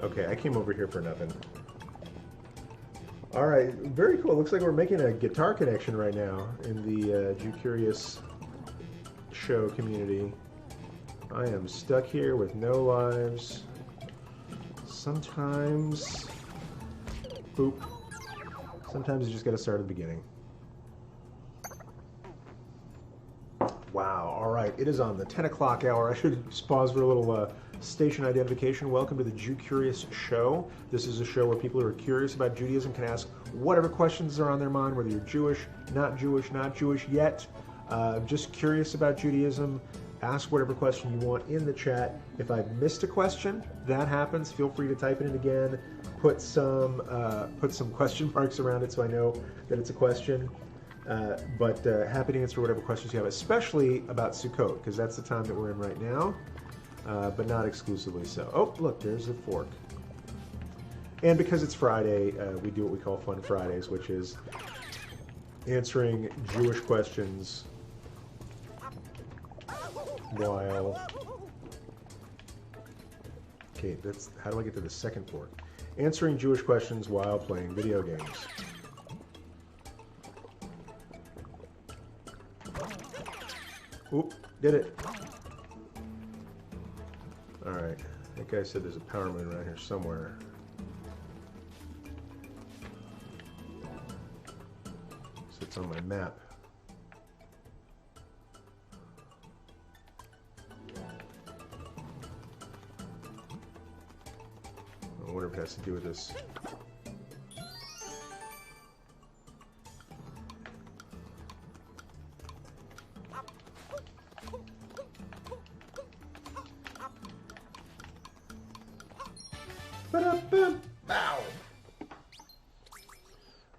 Okay, I came over here for nothing. All right, very cool. Looks like we're making a guitar connection right now in the Jewcurious show community. I am stuck here with no lives. Sometimes, boop. Sometimes you just got to start at the beginning. Wow, all right, it is on the 10 o'clock hour. I should pause for a little station identification. Welcome to the Jewcurious show. This is a show where people who are curious about Judaism can ask whatever questions are on their mind, whether you're Jewish, not Jewish yet, just curious about Judaism. Ask whatever question you want in the chat. If I've missed a question, that happens. Feel free to type it in again. Put some question marks around it so I know that it's a question. But happy to answer whatever questions you have, especially about Sukkot, because that's the time that we're in right now, but not exclusively so. Oh, look, there's a fork. And because it's Friday, we do what we call Fun Fridays, which is answering Jewish questions while... Okay, that's... How do I get to the second fork? Answering Jewish questions while playing video games. Oop, did it. Alright, I think I said there's a power moon around here somewhere. So it's on my map. I wonder if it has to do with this.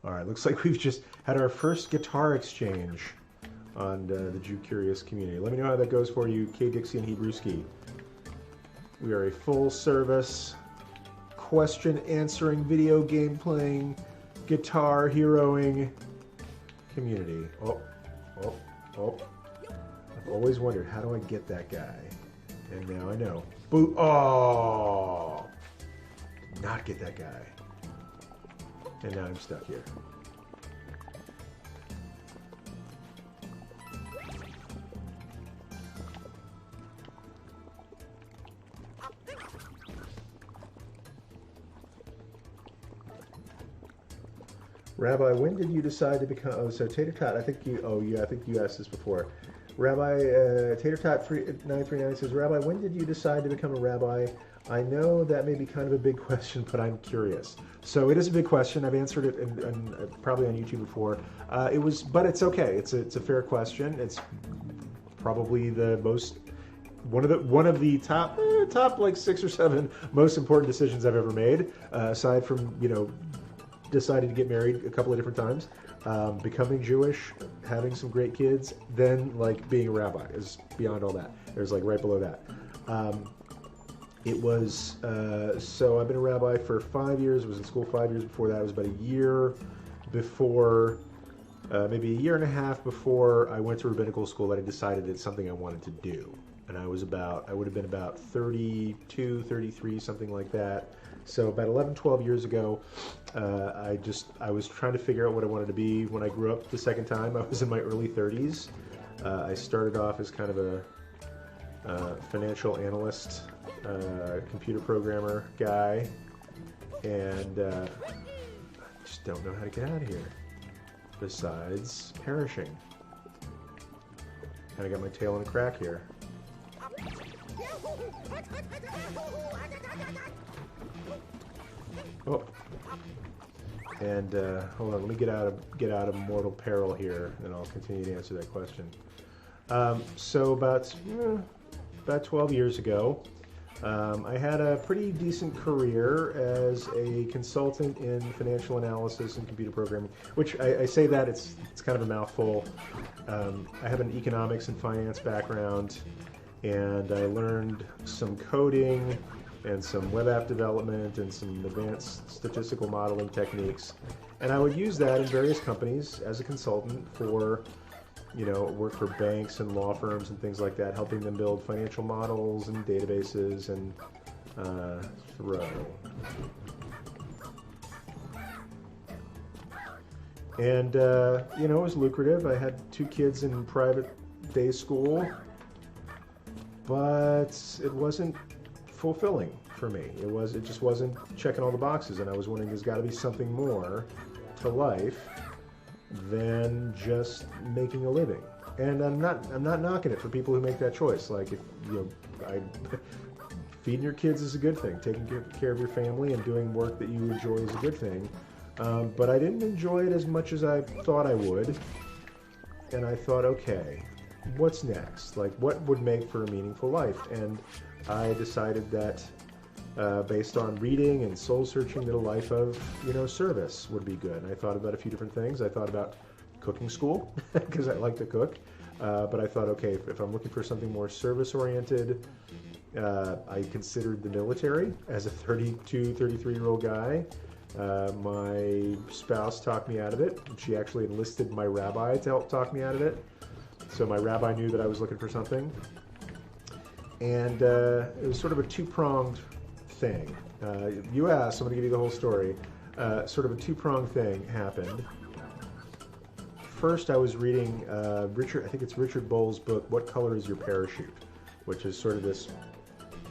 Alright, looks like we've just had our first guitar exchange on the Jewcurious community. Let me know how that goes for you, K. Dixie and Hebrewski. We are a full-service, question-answering, video game-playing, guitar heroing community. Oh. I've always wondered, how do I get that guy? And now I know. Boo! Oh! Did not get that guy. And now I'm stuck here. Rabbi, when did you decide to become... Oh, so Tater Tot, I think you... Oh, yeah, I think you asked this before. Rabbi, Tater Tot 939 says, Rabbi, when did you decide to become a rabbi? I know that may be kind of a big question, but I'm curious. So it is a big question. I've answered it probably on YouTube before. But it's okay. It's a fair question. It's probably the most... One of the top like 6 or 7 most important decisions I've ever made, aside from, decided to get married a couple of different times, becoming Jewish, having some great kids, then like being a rabbi is beyond all that. There's like right below that. It was, so I've been a rabbi for 5 years, was in school 5 years before that. It was about a year before, maybe a year and a half before I went to rabbinical school that I decided it's something I wanted to do. And I would have been about 32, 33, something like that. So about 11, 12 years ago, I was trying to figure out what I wanted to be. When I grew up the second time, I was in my early 30s. I started off as kind of a financial analyst, computer programmer guy, and I just don't know how to get out of here, besides perishing. Kind of got my tail in a crack here. Oh, and hold on. Let me get out of mortal peril here, and I'll continue to answer that question. So about 12 years ago, I had a pretty decent career as a consultant in financial analysis and computer programming. Which I say that it's kind of a mouthful. I have an economics and finance background, and I learned some coding and some web app development and some advanced statistical modeling techniques. And I would use that in various companies as a consultant for, work for banks and law firms and things like that, helping them build financial models and databases and And, it was lucrative. I had 2 kids in private day school, but it wasn't fulfilling for me. It just wasn't checking all the boxes, and I was wondering, there's got to be something more to life than just making a living. And I'm not knocking it for people who make that choice. Like, if feeding your kids is a good thing. Taking care of your family and doing work that you enjoy is a good thing. But I didn't enjoy it as much as I thought I would. And I thought, okay, what's next? Like, what would make for a meaningful life? And I decided that based on reading and soul searching, that a life of, service would be good. And I thought about a few different things. I thought about cooking school because I like to cook. But I thought, okay, if I'm looking for something more service-oriented, I considered the military as a 32, 33-year-old guy. My spouse talked me out of it. She actually enlisted my rabbi to help talk me out of it. So my rabbi knew that I was looking for something. And it was sort of a two-pronged thing. You asked, so I'm going to give you the whole story. Sort of a two-pronged thing happened. First, I was reading I think it's Richard Bowles' book, What Color Is Your Parachute? Which is sort of this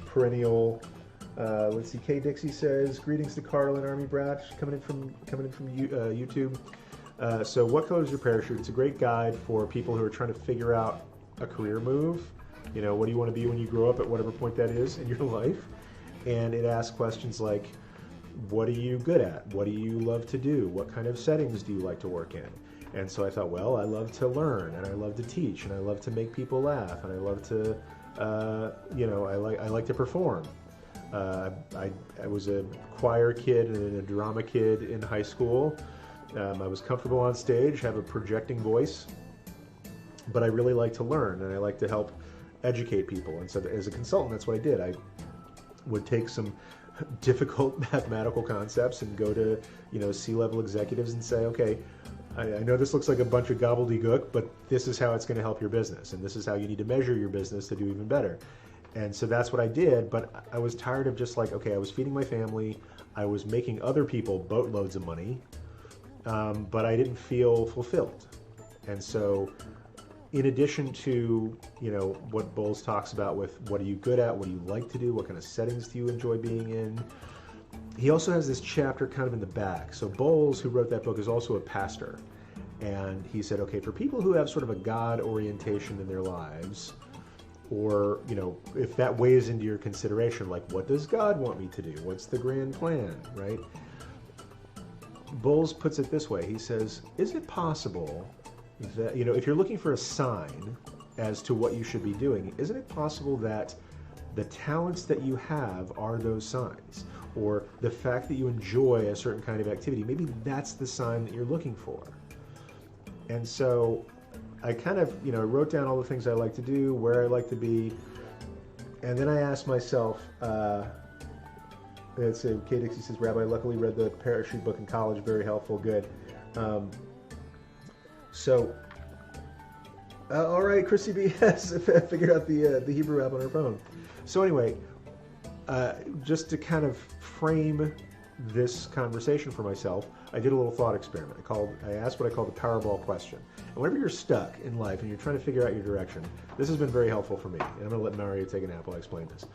perennial, let's see, Kay Dixie says, greetings to Carlin, Army brat, coming in from YouTube. So What Color Is Your Parachute? It's a great guide for people who are trying to figure out a career move. What do you want to be when you grow up at whatever point that is in your life? And it asks questions like, what are you good at? What do you love to do? What kind of settings do you like to work in? And so I thought, well, I love to learn, and I love to teach, and I love to make people laugh, and I love to, I like to perform. I was a choir kid and a drama kid in high school. I was comfortable on stage, have a projecting voice, but I really like to learn, and I like to help educate people. And so as a consultant, that's what I did. I would take some difficult mathematical concepts and go to, C-level executives and say, okay, I know this looks like a bunch of gobbledygook, but this is how it's going to help your business, and this is how you need to measure your business to do even better. And so that's what I did, but I was tired of just like, okay, I was feeding my family, I was making other people boatloads of money, but I didn't feel fulfilled. And so in addition to, what Bowles talks about with what are you good at, what do you like to do, what kind of settings do you enjoy being in, he also has this chapter kind of in the back. So Bowles, who wrote that book, is also a pastor. And he said, okay, for people who have sort of a God orientation in their lives, or, if that weighs into your consideration, like, what does God want me to do? What's the grand plan, right? Bowles puts it this way. He says, is it possible that, if you're looking for a sign as to what you should be doing, isn't it possible that the talents that you have are those signs? Or the fact that you enjoy a certain kind of activity, maybe that's the sign that you're looking for. And so I kind of, wrote down all the things I like to do, where I like to be, and then I asked myself, Kay Dixie says, Rabbi, luckily read the parachute book in college, very helpful, good. All right, Chrissy B has figured out the Hebrew app on her phone. So anyway, just to kind of frame this conversation for myself, I did a little thought experiment. I asked what I call the Powerball question. And whenever you're stuck in life and you're trying to figure out your direction, this has been very helpful for me. And I'm going to let Mario take a nap while I explain this.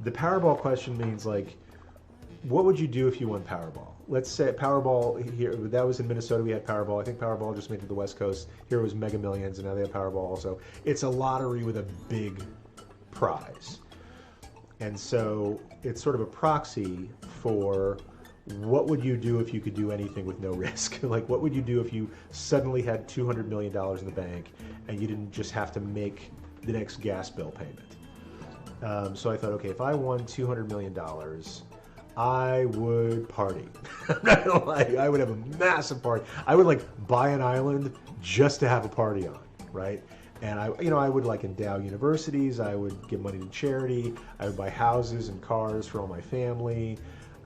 The Powerball question means, like, what would you do if you won Powerball? Let's say Powerball here, that was in Minnesota, we had Powerball. I think Powerball just made it to the West Coast. Here it was Mega Millions, and now they have Powerball also. It's a lottery with a big prize. And so it's sort of a proxy for what would you do if you could do anything with no risk? Like, what would you do if you suddenly had $200 million in the bank and you didn't just have to make the next gas bill payment? So I thought, okay, if I won $200 million, I would party. I'm not gonna lie, I would have a massive party. I would buy an island just to have a party on, right? And I would endow universities. I would give money to charity. I would buy houses and cars for all my family.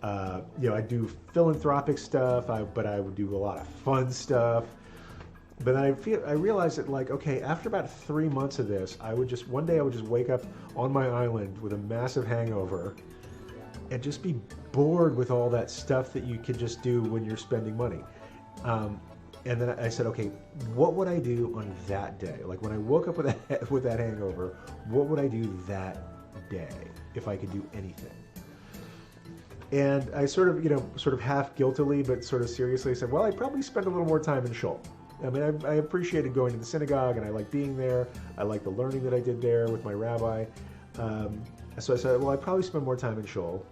I do philanthropic stuff, but I would do a lot of fun stuff. But then I realized that, okay, after about 3 months of this, one day I would just wake up on my island with a massive hangover and just be bored with all that stuff that you can just do when you're spending money. And then I said, okay, what would I do on that day? Like, when I woke up with that hangover, what would I do that day if I could do anything? And I sort of half guiltily, but sort of seriously said, well, I'd probably spend a little more time in shul. I mean, I appreciated going to the synagogue, and I liked being there. I liked the learning that I did there with my rabbi. So I said, well, I'd probably spend more time in shul.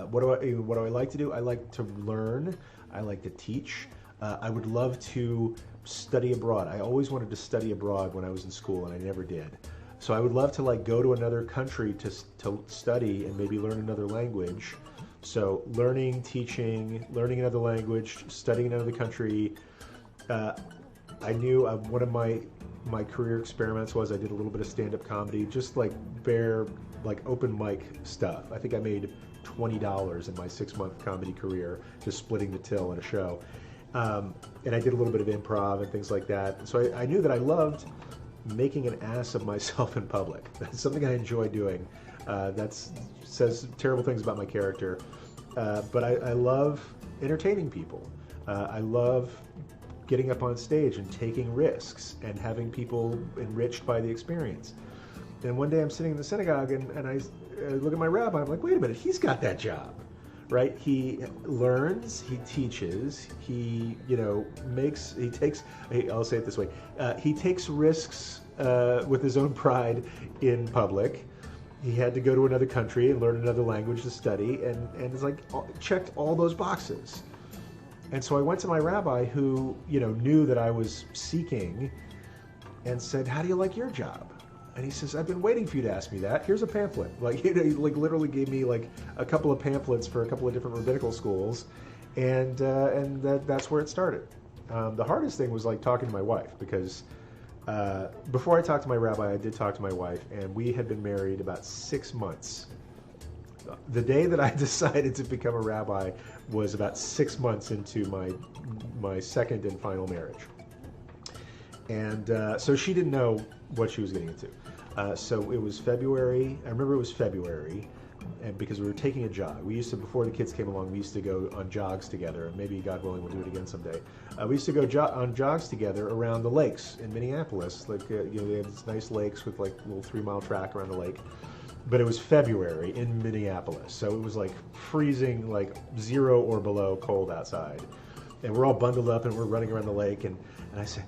What do I like to do? I like to learn. I like to teach. I would love to study abroad. I always wanted to study abroad when I was in school, and I never did. So I would love to like go to another country to study and maybe learn another language. So learning, teaching, learning another language, studying in another country. I knew one of my career experiments was I did a little bit of stand-up comedy, just like bare, like open mic stuff. I think I made $20 in my 6-month comedy career, just splitting the till in a show. And I did a little bit of improv and things like that. So I knew that I loved making an ass of myself in public. That's something I enjoy doing. That says terrible things about my character. But I love entertaining people. I love getting up on stage and taking risks and having people enriched by the experience. And one day I'm sitting in the synagogue and I look at my rabbi, I'm like, wait a minute, he's got that job, right? He learns, he teaches, he, I'll say it this way, he takes risks with his own pride in public. He had to go to another country and learn another language to study, and it's like checked all those boxes. And so I went to my rabbi who, knew that I was seeking and said, how do you like your job? And he says, I've been waiting for you to ask me that. Here's a pamphlet. Like, he literally gave me like a couple of pamphlets for a couple of different rabbinical schools. And that's where it started. The hardest thing was like talking to my wife, because before I talked to my rabbi, I did talk to my wife, and we had been married about 6 months. The day that I decided to become a rabbi was about 6 months into my second and final marriage. And so she didn't know what she was getting into. So it was February. I remember it was February, and because we were taking a jog. We used to, before the kids came along, we used to go on jogs together, and maybe, God willing, we'll do it again someday. We used to go on jogs together around the lakes in Minneapolis. Like, they had these nice lakes with like a little 3-mile track around the lake. But it was February in Minneapolis, so it was like freezing, like 0 or below cold outside. And we're all bundled up and we're running around the lake, and I said,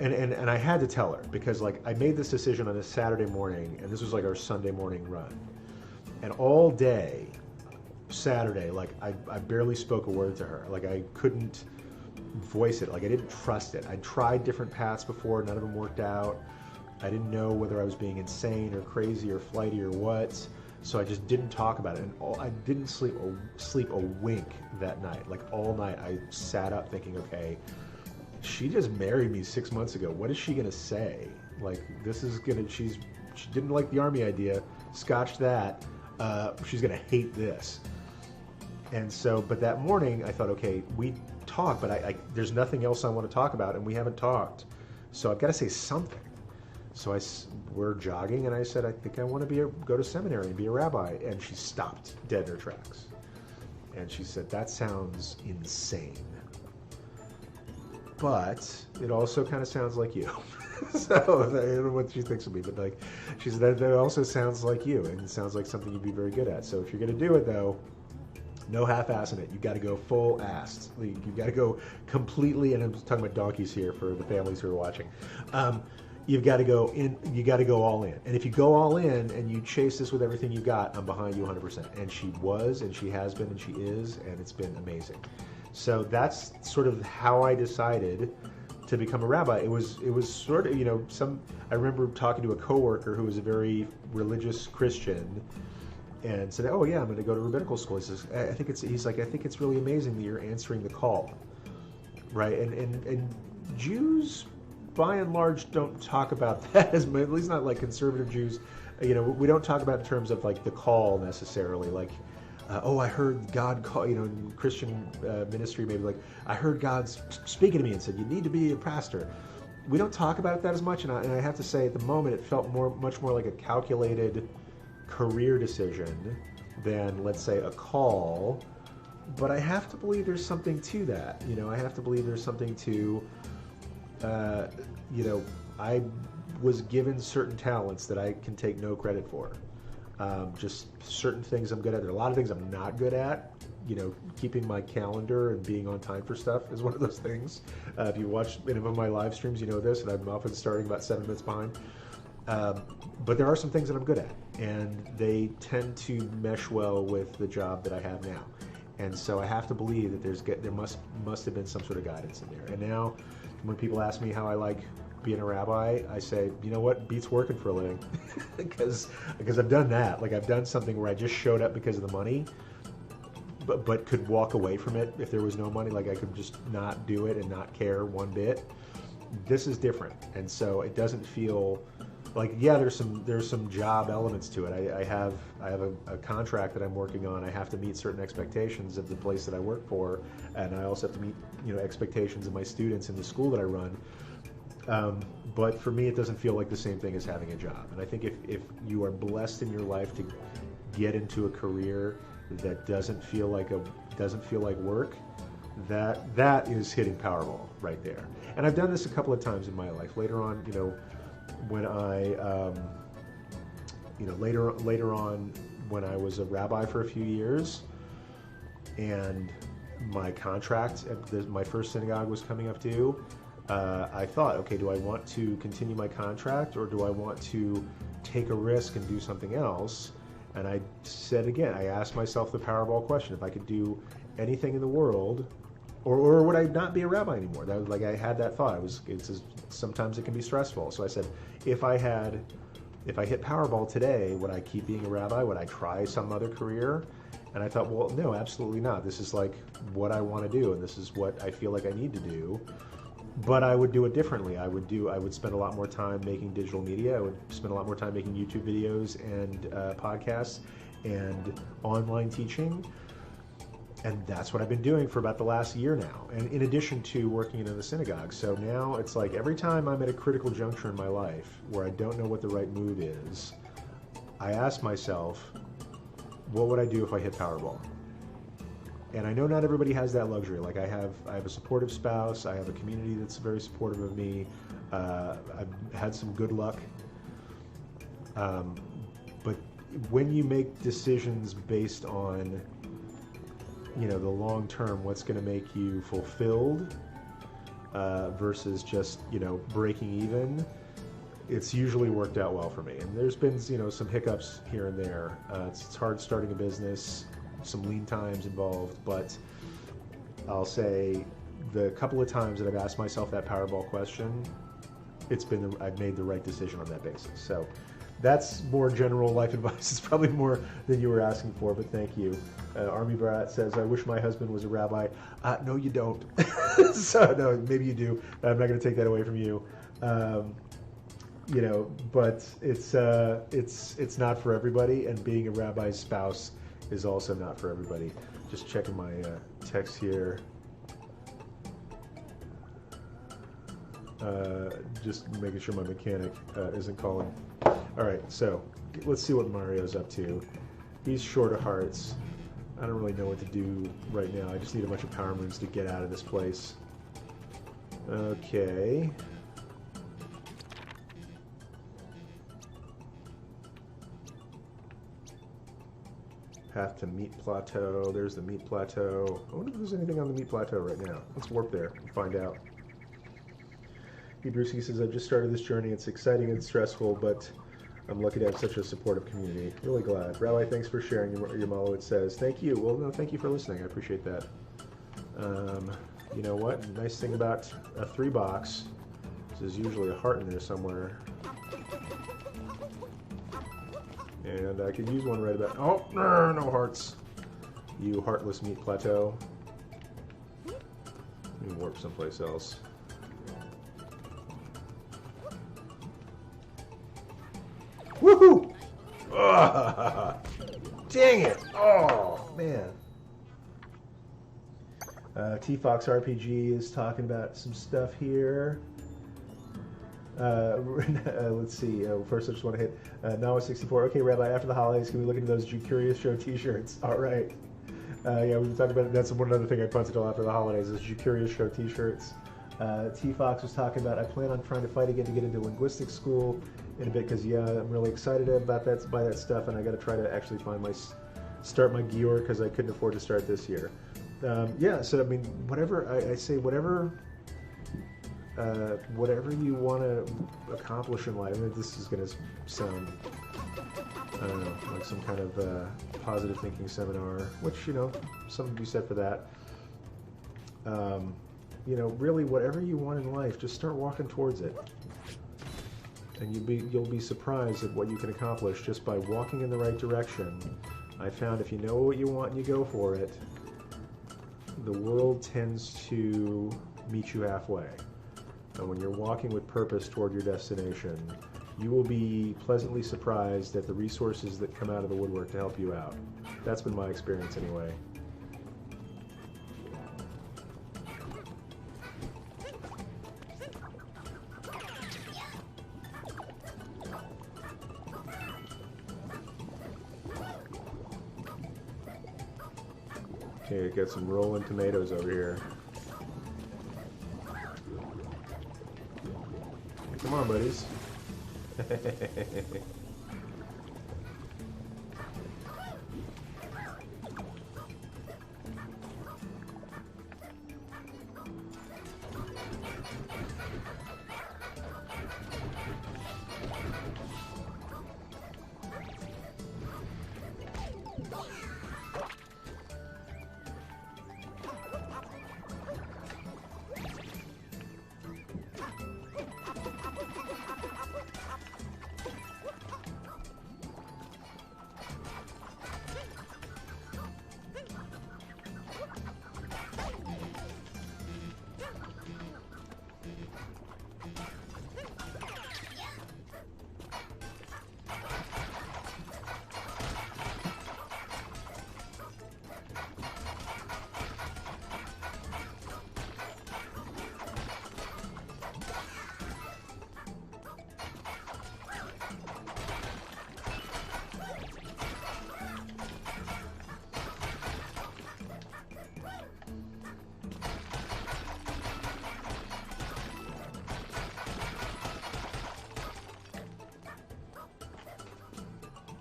and I had to tell her, because like I made this decision on a Saturday morning, and this was like our Sunday morning run. And all day Saturday, like I barely spoke a word to her. Like I couldn't voice it. Like I didn't trust it. I tried different paths before, none of them worked out. I didn't know whether I was being insane or crazy or flighty or what. So I just didn't talk about it. And I didn't sleep a wink that night. Like all night I sat up thinking, okay, she just married me 6 months ago. What is she gonna say? Like she didn't like the army idea, scotched that. She's gonna hate this. And so, but that morning I thought, okay, we talk, but there's nothing else I want to talk about, and we haven't talked. So I've got to say something. So we're jogging, and I said, I think I want to go to seminary and be a rabbi. And she stopped dead in her tracks. And she said, that sounds insane. But it also kind of sounds like you. So I don't know what she thinks of me, but like she said, that also sounds like you, and it sounds like something you'd be very good at. So if you're going to do it, though, no half-assing it. You got to go full-assed. You got to go completely. And I'm talking about donkeys here for the families who are watching. You've got to go in. You got to go all in. And if you go all in and you chase this with everything you got, I'm behind you 100%. And she was, and she has been, and she is, and it's been amazing. So that's sort of how I decided to become a rabbi. It was sort of, I remember talking to a coworker who was a very religious Christian, and said, "Oh yeah, I'm going to go to rabbinical school." He says, he's like, I think it's really amazing that you're answering the call, right? And Jews, by and large, don't talk about that as much, at least not like conservative Jews. We don't talk about it in terms of like the call necessarily, like, I heard God call, in Christian ministry, maybe like, I heard God speaking to me and said, you need to be a pastor. We don't talk about that as much, and I have to say, at the moment, it felt much more like a calculated career decision than, let's say, a call. But I have to believe there's something to that. I have to believe there's something to, I was given certain talents that I can take no credit for. Just certain things I'm good at. There are a lot of things I'm not good at. Keeping my calendar and being on time for stuff is one of those things. If you watch any of my live streams, you know this, and I'm often starting about 7 minutes behind. But there are some things that I'm good at, and they tend to mesh well with the job that I have now. And so I have to believe that there must have been some sort of guidance in there. And now, when people ask me how I like being a rabbi, I say, you know what, beats working for a living, because I've done that. Like, I've done something where I just showed up because of the money, but could walk away from it if there was no money. Like, I could just not do it and not care one bit. This is different, and so it doesn't feel like, yeah, there's some job elements to it. I have a contract that I'm working on. I have to meet certain expectations of the place that I work for, and I also have to meet, expectations of my students in the school that I run. But for me, it doesn't feel like the same thing as having a job. And I think if you are blessed in your life to get into a career that doesn't feel like work, that is hitting Powerball right there. And I've done this a couple of times in my life. Later on, when I, later on when I was a rabbi for a few years, and my contract at my first synagogue was coming up due, I thought, okay, do I want to continue my contract, or do I want to take a risk and do something else? And I said again, I asked myself the Powerball question: if I could do anything in the world, or would I not be a rabbi anymore? That was like, I had that thought. Sometimes it can be stressful. So I said, if I hit Powerball today, would I keep being a rabbi? Would I try some other career? And I thought, well, no, absolutely not. This is like what I want to do, and this is what I feel like I need to do. But I would do it differently. I would spend a lot more time making digital media. I would spend a lot more time making YouTube videos and podcasts and online teaching. And that's what I've been doing for about the last year now, and in addition to working in the synagogue. So now it's like every time I'm at a critical juncture in my life where I don't know what the right move is, I ask myself, what would I do if I hit Powerball? And I know not everybody has that luxury. Like, I have a supportive spouse. I have a community that's very supportive of me. I've had some good luck. But when you make decisions based on the long term, what's going to make you fulfilled versus just breaking even, it's usually worked out well for me. And there's been some hiccups here and there. It's hard starting a business, some lean times involved, but I'll say the couple of times that I've asked myself that Powerball question, I've made the right decision on that basis. So that's more general life advice. It's probably more than you were asking for, but thank you. Army Brat says, I wish my husband was a rabbi. No, you don't. So, no, maybe you do. I'm not going to take that away from you. But it's not for everybody, and being a rabbi's spouse is also not for everybody. Just checking my text here. Just making sure my mechanic isn't calling. All right, so let's see what Mario's up to. He's short of hearts. I don't really know what to do right now. I just need a bunch of power moves to get out of this place. Okay. Path to Meat Plateau. There's the Meat Plateau. I wonder if there's anything on the Meat Plateau right now. Let's warp there and find out. Brewski says, I've just started this journey. It's exciting and stressful, but I'm lucky to have such a supportive community. Really glad. Rabbi, thanks for sharing your malo, it says. Thank you. Well, no, thank you for listening. I appreciate that. You know what? Nice thing about a 3-box is there's usually a heart in there somewhere. And I could use one right about... Oh, no hearts. You heartless Meat Plateau. Let me warp someplace else. Woohoo! Oh, dang it! Oh, man. T-Fox RPG is talking about some stuff here. Let's see. First, I just want to hit Nawa64. Okay, Rabbi, after the holidays, can we look into those Jewcurious show T-shirts? All right. Yeah, we've talked about it. That's one other thing I punted till after the holidays is Jewcurious show T-shirts. T-Fox was talking about, I plan on trying to fight again to get into linguistics school in a bit because, yeah, I'm really excited about that, to buy that stuff, and I got to try to actually start my Gior because I couldn't afford to start this year. Yeah, so I mean, whatever I say, whatever Whatever you want to accomplish in life. I mean, this is going to sound, I don't know, like some kind of positive thinking seminar, which, something to be said for that. Um, really, whatever you want in life, just start walking towards it. And you'll be surprised at what you can accomplish just by walking in the right direction. I found if you know what you want and you go for it, the world tends to meet you halfway. And when you're walking with purpose toward your destination, you will be pleasantly surprised at the resources that come out of the woodwork to help you out. That's been my experience anyway. Okay, got some rolling tomatoes over here. Come on, buddies.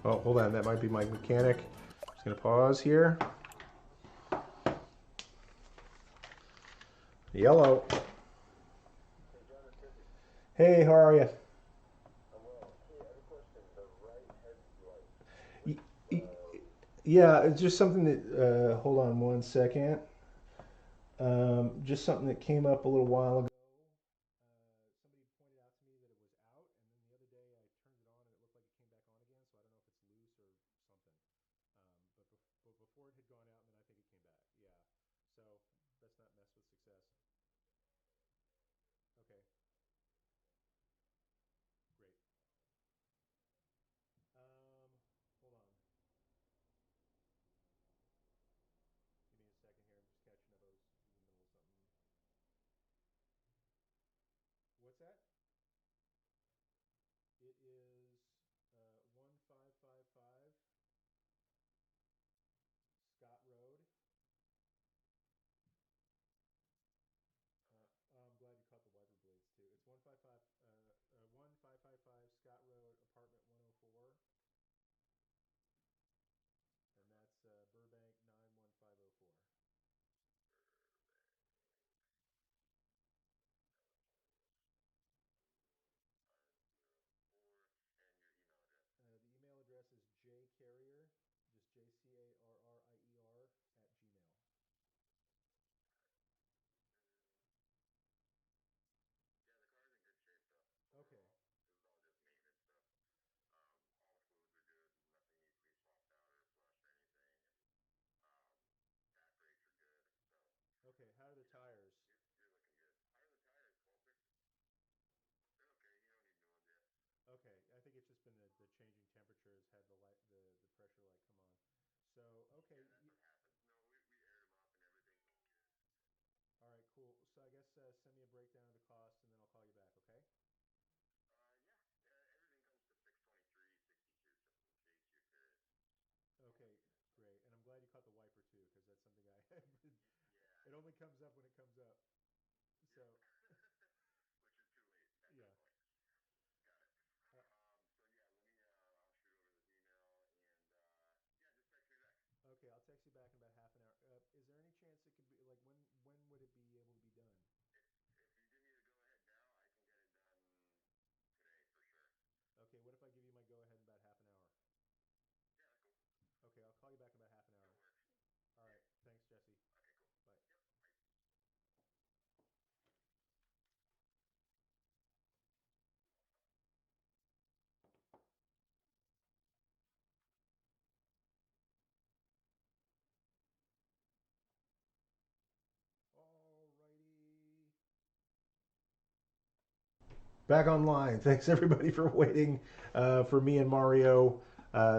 Oh, hold on, that might be my mechanic. Just gonna pause here. Yellow. Hey, how are you? Yeah, it's just something that, hold on one second. Just something that came up a little while ago. Somebody pointed out to me that it was out, and then the other day I turned it on and it looked like it came back on again, so I don't know if it's loose or something. But before it had gone out, and then I think it came back. Yeah. So let's not mess with success. Okay, great. Hold on. Give me a second here. I'm just catching up. I was in the middle of something. What's that? It is 1555 Scott Road. I'm glad you caught the wiper blades too. It's 1555 Scott Road, apartment 104, and that's Burbank 91504. The email address is jcarrier, just Jcarrier at Gmail. Okay. Okay. How are the tires? Okay. I think it's just been the changing temperatures had the pressure light come on. So okay. All right. Cool. So I guess send me a breakdown of the cost, and then I'll call you back. Okay. Okay. Great. And I'm glad you caught the wiper too, because that's something I. It only comes up when it comes up. So yeah. Uh, okay, I'll text you back in about half an hour. Is there any chance it could be like when would it be able to be done? Back online. Thanks everybody for waiting for me and Mario.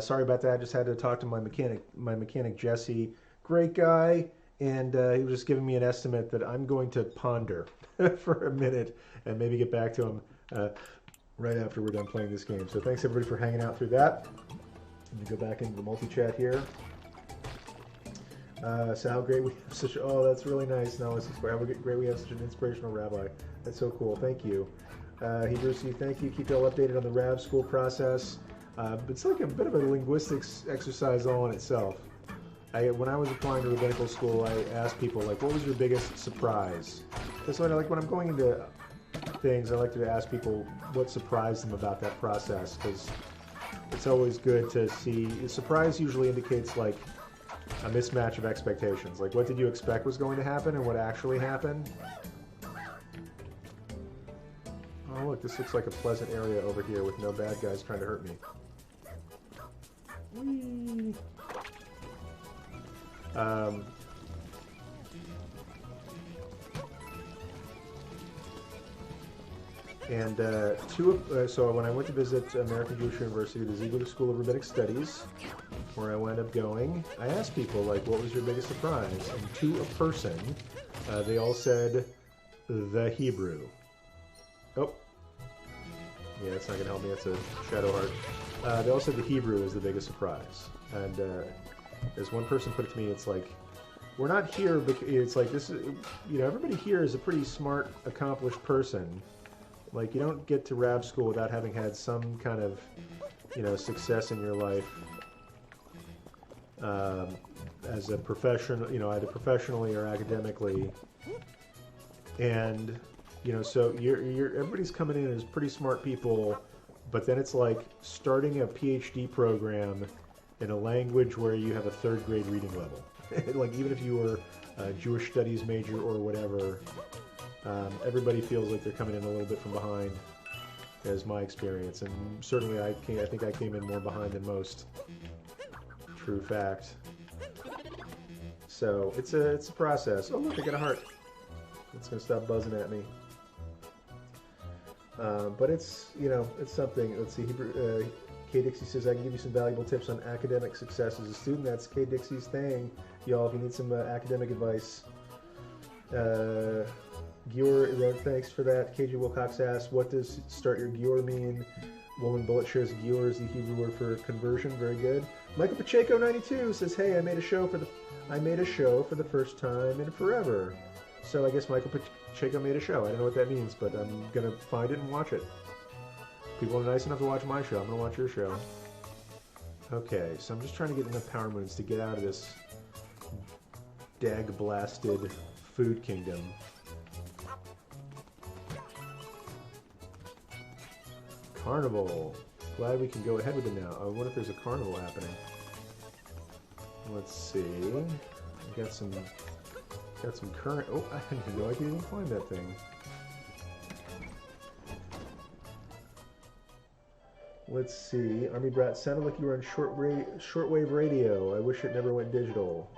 Sorry about that. I just had to talk to my mechanic Jesse. Great guy, and he was just giving me an estimate that I'm going to ponder for a minute and maybe get back to him right after we're done playing this game. So thanks everybody for hanging out through that. Let me go back into the multi-chat here. So how great we have such, oh, that's really nice. No, it's how great we have such an inspirational rabbi. That's so cool. Thank you. Hebrew, thank you. Keep y'all updated on the Rav school process. It's like a bit of a linguistics exercise all in itself. When I was applying to rabbinical school, I asked people, like, what was your biggest surprise? Because when I'm going into things, I like to ask people what surprised them about that process, because it's always good to see. Surprise usually indicates, like, a mismatch of expectations. Like, what did you expect was going to happen and what actually happened? Oh, look, this looks like a pleasant area over here with no bad guys trying to hurt me. Whee! So when I went to visit American Jewish University, the Ziegler School of Rabbinic Studies, where I wound up going, I asked people, like, what was your biggest surprise? And to a person, they all said the Hebrew. Oh. Yeah, that's not going to help me. That's a shadow heart. They all said the Hebrew is the biggest surprise. And as one person put it to me, it's like, we're not here because it's like this is, everybody here is a pretty smart, accomplished person. Like, you don't get to Rab school without having had some kind of, success in your life as a professional, either professionally or academically. And, so everybody's coming in as pretty smart people, but then it's like starting a PhD program in a language where you have a third grade reading level. Like, even if you were a Jewish studies major or whatever, everybody feels like they're coming in a little bit from behind, is my experience. And certainly I think I came in more behind than most. True fact. So it's a process. Oh, look, I got a heart. It's going to stop buzzing at me. But it's, it's something. Let's see. K. Dixie says, I can give you some valuable tips on academic success as a student. That's K. Dixie's thing. Y'all, if you need some academic advice. Gior wrote, thanks for that. KJ Wilcox asked, what does start your Gior mean? Woman Bullet shares Gior is the Hebrew word for conversion. Very good. Michael Pacheco 92 says, hey, I made a show for the first time in forever. So I guess Michael Pacheco made a show. I don't know what that means, but I'm going to find it and watch it. People are nice enough to watch my show. I'm going to watch your show. Okay, so I'm just trying to get enough power moons to get out of this dag-blasted food kingdom. Carnival. Glad we can go ahead with it now. I wonder if there's a carnival happening. Let's see. I got some current. Oh, I had no idea you can find that thing. Let's see. Army Brat sounded like you were on shortwave radio. I wish it never went digital.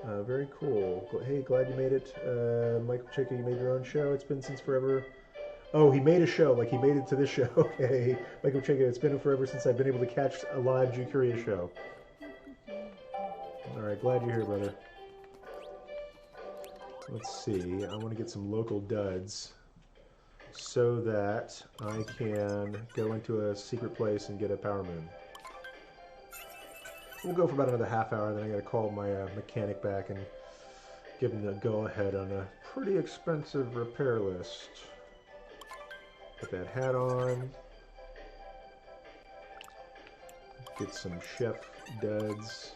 Very cool. Hey, glad you made it. Michael Pacheco, you made your own show. It's been since forever. Oh, he made a show. Like, he made it to this show. Okay. Michael Pacheco, it's been forever since I've been able to catch a live Jewcurious show. All right, glad you're here, brother. Let's see. I want to get some local duds so that I can go into a secret place and get a power moon. We'll go for about another half hour, then I got to call my mechanic back and give him the go-ahead on a pretty expensive repair list. Put that hat on. Get some chef duds.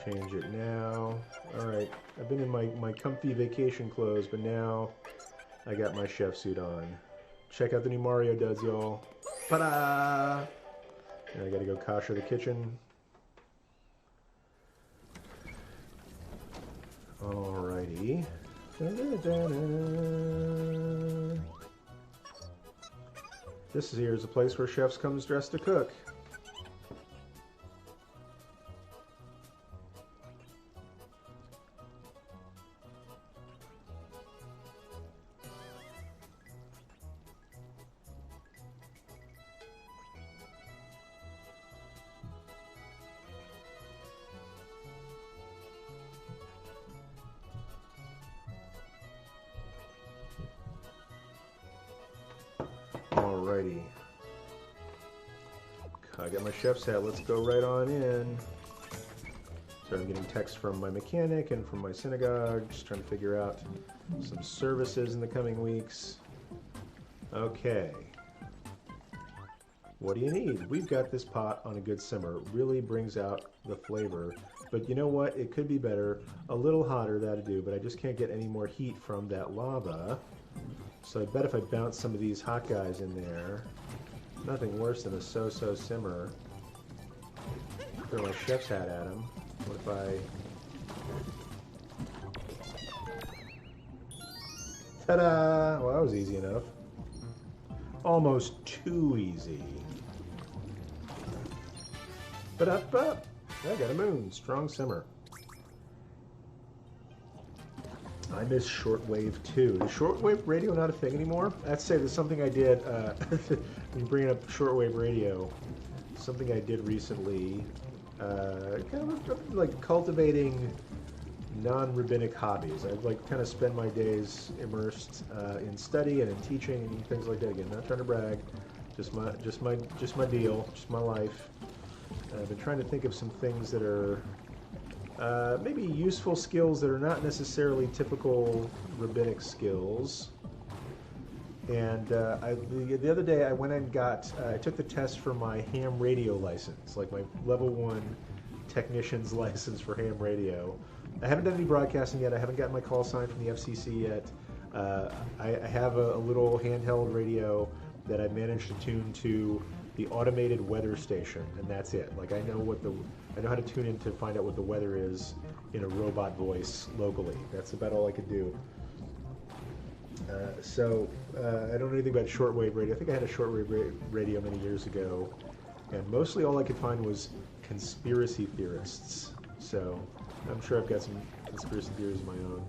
Change it now. Alright, I've been in my comfy vacation clothes, but now I got my chef suit on. Check out the new Mario duds, y'all. Ta-da! And I gotta go kosher the kitchen. Alrighty. Da-da-da-da. This here is a place where chefs comes dressed to cook. Alrighty. I got my chef's hat. Let's go right on in. So I'm getting texts from my mechanic and from my synagogue, just trying to figure out some services in the coming weeks. Okay. What do you need? We've got this pot on a good simmer. It really brings out the flavor. But you know what? It could be better. A little hotter, that'd do, but I just can't get any more heat from that lava. So I bet if I bounce some of these hot guys in there, nothing worse than a so-so simmer. Throw my chef's hat at him. What if I... Ta-da! Well, that was easy enough. Almost too easy. But up. I got a moon. Strong simmer. I miss shortwave too. Is shortwave radio not a thing anymore? I have to say there's something I did, bringing up shortwave radio, something I did recently, kind of like cultivating non-rabbinic hobbies. I like kind of spend my days immersed in study and in teaching and things like that. Again, not trying to brag, just my deal, just my life. I've been trying to think of some things that are maybe useful skills that are not necessarily typical rabbinic skills. And the other day I went and I took the test for my ham radio license, like my level 1 technician's license for ham radio. I haven't done any broadcasting yet. I haven't gotten my call sign from the FCC yet. I have a little handheld radio that I managed to tune to the automated weather station, and that's it. Like I know how to tune in to find out what the weather is in a robot voice locally. That's about all I could do. So I don't know anything about shortwave radio. I think I had a shortwave radio many years ago, and mostly all I could find was conspiracy theorists. So I'm sure I've got some conspiracy theories of my own.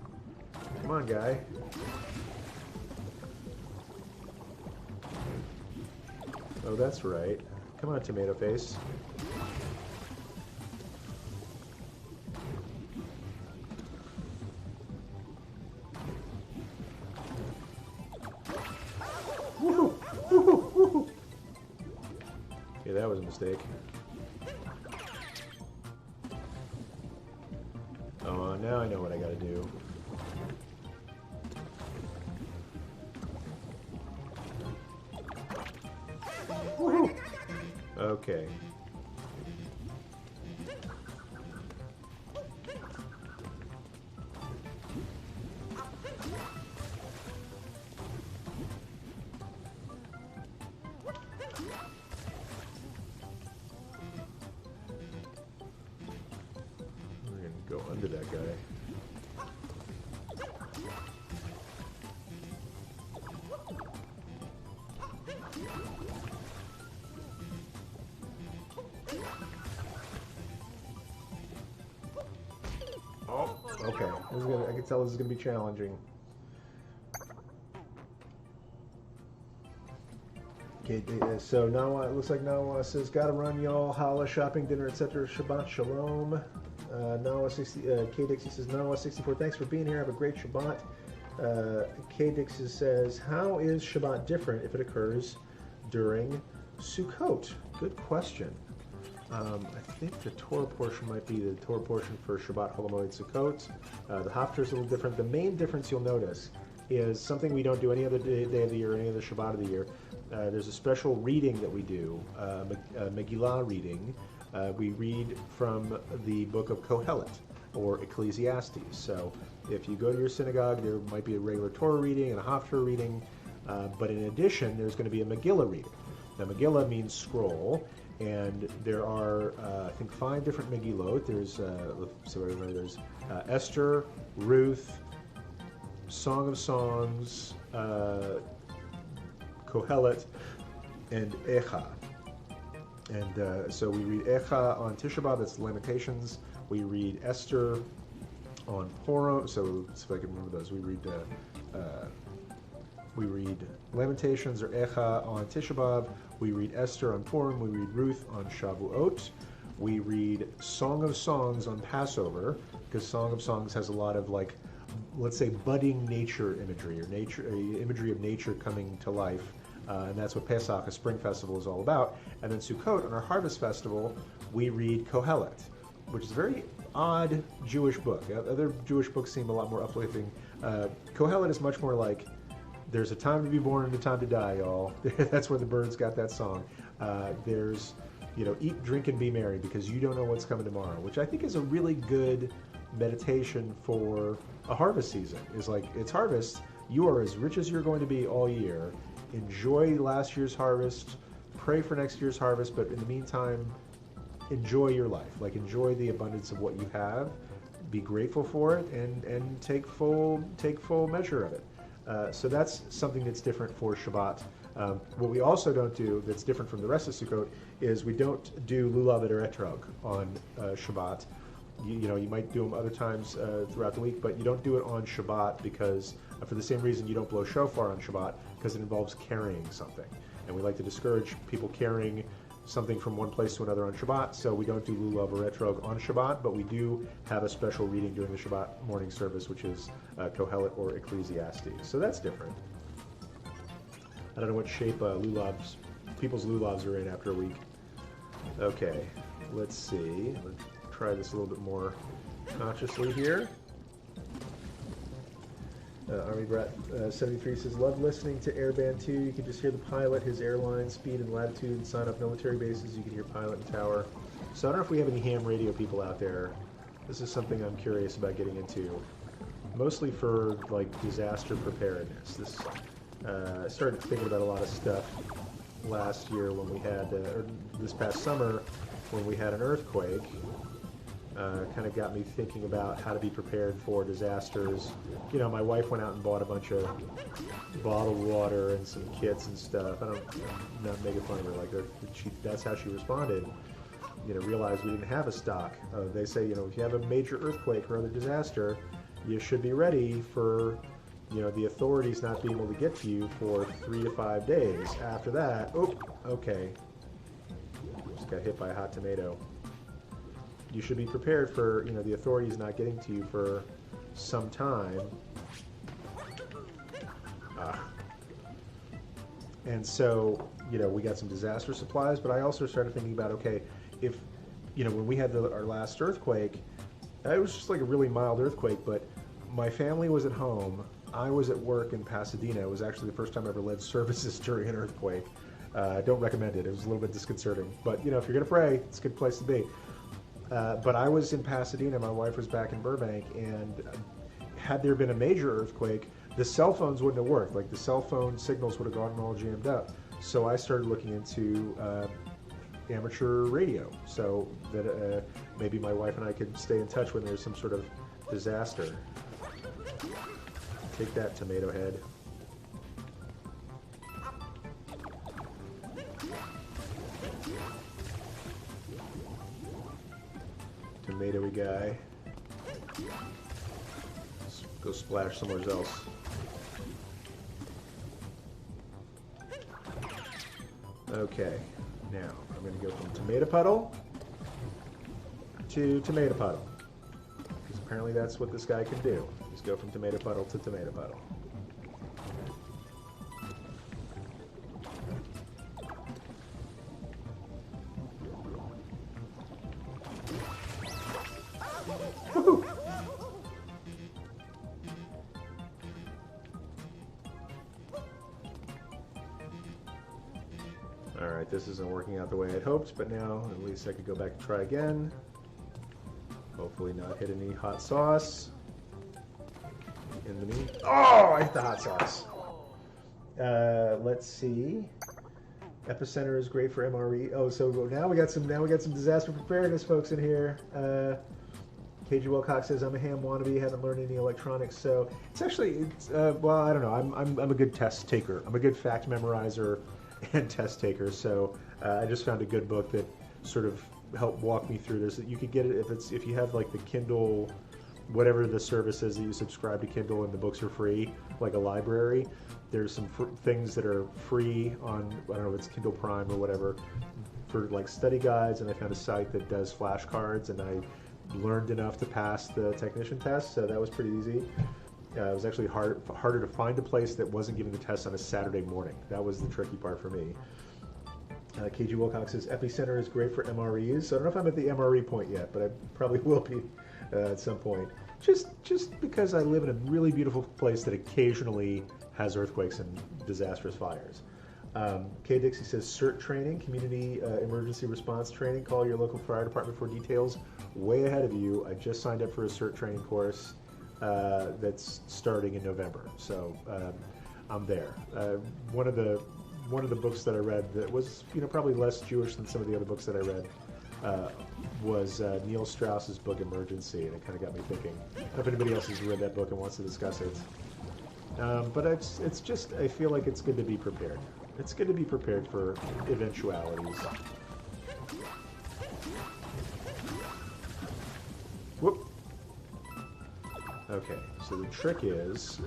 Come on, guy. Oh, that's right. Come on, tomato face. Woohoo! Woohoo! Woohoo! Yeah, that was a mistake. Oh, now I know what I gotta do. Woohoo! Okay. We're gonna go under that guy. Oh, okay. I can tell this is going to be challenging. Okay, so now it looks like Nawa says, "Gotta run, y'all. Holla, shopping, dinner, etc. Shabbat shalom." K Dixie says, "Nawa 64. Thanks for being here. Have a great Shabbat." K Dixie says, "How is Shabbat different if it occurs during Sukkot?" Good question. I think the Torah portion might be the Torah portion for Shabbat Chol Hamoed Sukkot. The Haftarah is a little different. The main difference you'll notice is something we don't do any other day of the year, any other Shabbat of the year. There's a special reading that we do, a Megillah reading. We read from the book of Kohelet, or Ecclesiastes. So if you go to your synagogue, there might be a regular Torah reading and a Haftarah reading, but in addition, there's going to be a Megillah reading. Now, Megillah means scroll, and there are, I think, 5 different Megillot. There's Esther, Ruth, Song of Songs, Kohelet, and Echa. And so we read Echa on Tisha B'Av, that's Lamentations. We read Esther on Purim. So if I can remember those, we read Lamentations or Echa on Tisha B'Av. We read Esther on Purim. We read Ruth on Shavuot. We read Song of Songs on Passover, because Song of Songs has a lot of, like, let's say, budding nature imagery, or imagery of nature coming to life And that's what Pesach, a spring festival, is all about. And then Sukkot, on our harvest festival, we read Kohelet, which is a very odd Jewish book. Other Jewish books seem a lot more uplifting. Kohelet is much more like, there's a time to be born and a time to die, y'all. That's where the Birds got that song. There's, eat, drink, and be merry, because you don't know what's coming tomorrow, which I think is a really good meditation for a harvest season. Is like, it's harvest, you are as rich as you're going to be all year. Enjoy last year's harvest, pray for next year's harvest, but in the meantime, enjoy your life. Like, enjoy the abundance of what you have, be grateful for it, and take full measure of it. So that's something that's different for Shabbat. What we also don't do that's different from the rest of Sukkot is we don't do lulav or etrog on Shabbat. You might do them other times throughout the week, but you don't do it on Shabbat because, for the same reason you don't blow shofar on Shabbat, because it involves carrying something. And we like to discourage people carrying something from one place to another on Shabbat, so we don't do lulav or etrog on Shabbat, but we do have a special reading during the Shabbat morning service, which is Kohelet or Ecclesiastes. So that's different. I don't know what shape people's lulavs are in after a week. Okay, let's see. Let's try this a little bit more consciously here. Army Brat 73 says, love listening to Airband 2. You can just hear the pilot, his airline, speed and latitude, sign up military bases. You can hear pilot and tower. So I don't know if we have any ham radio people out there. This is something I'm curious about getting into. Mostly for, like, disaster preparedness. I started thinking about a lot of stuff last year when we had, or this past summer, when we had an earthquake. Kind of got me thinking about how to be prepared for disasters. My wife went out and bought a bunch of bottled water and some kits and stuff. I'm not making fun of her. Like, that's how she responded. Realized we didn't have a stock. They say, if you have a major earthquake or other disaster, you should be ready for, the authorities not being able to get to you for 3 to 5 days. After that, okay. Just got hit by a hot tomato. You should be prepared for, the authorities not getting to you for some time. And so, we got some disaster supplies, but I also started thinking about, okay, if, when we had our last earthquake, it was just like a really mild earthquake, but my family was at home. I was at work in Pasadena. It was actually the first time I ever led services during an earthquake. I don't recommend it. It was a little bit disconcerting. But, if you're going to pray, it's a good place to be. But I was in Pasadena, my wife was back in Burbank, and had there been a major earthquake, the cell phones wouldn't have worked. Like, the cell phone signals would have gone all jammed up. So I started looking into amateur radio, so that maybe my wife and I could stay in touch when there's some sort of disaster. Take that, tomato head. Tomatoey guy. Let's go splash somewhere else. Okay, now I'm going to go from tomato puddle to tomato puddle. Because apparently that's what this guy can do. Just go from tomato puddle to tomato puddle. Alright, this isn't working out the way I'd hoped, but now at least I could go back and try again. Hopefully not hit any hot sauce. In the meat. Oh, I hit the hot sauce. Let's see. Epicenter is great for MRE. Oh, so now we got some disaster preparedness folks in here. KG Wilcox says, I'm a ham wannabe, haven't learned any electronics, so it's actually, well, I don't know, I'm a good test taker. I'm a good fact memorizer and test taker, so I just found a good book that sort of helped walk me through this. You could get it if you have like the Kindle, whatever the service is that you subscribe to Kindle and the books are free, like a library. There's some things that are free on, I don't know if it's Kindle Prime or whatever, for like study guides, and I found a site that does flashcards, and I learned enough to pass the technician test, so that was pretty easy. It was actually harder to find a place that wasn't giving the test on a Saturday morning. That was the tricky part for me. KG Wilcox says Epicenter is great for MREs. So I don't know if I'm at the MRE point yet, but I probably will be at some point. Just because I live in a really beautiful place that occasionally has earthquakes and disastrous fires. Kay Dixie says CERT training, community emergency response training. Call your local fire department for details. Way ahead of you. I just signed up for a CERT training course that's starting in November, so I'm there. One of the books that I read that was probably less Jewish than some of the other books that I read was Neil Strauss's book Emergency, and it kind of got me thinking. I don't know if anybody else has read that book and wants to discuss it. But it's just, I feel like it's good to be prepared. It's good to be prepared for eventualities. Whoop. Okay, so the trick is...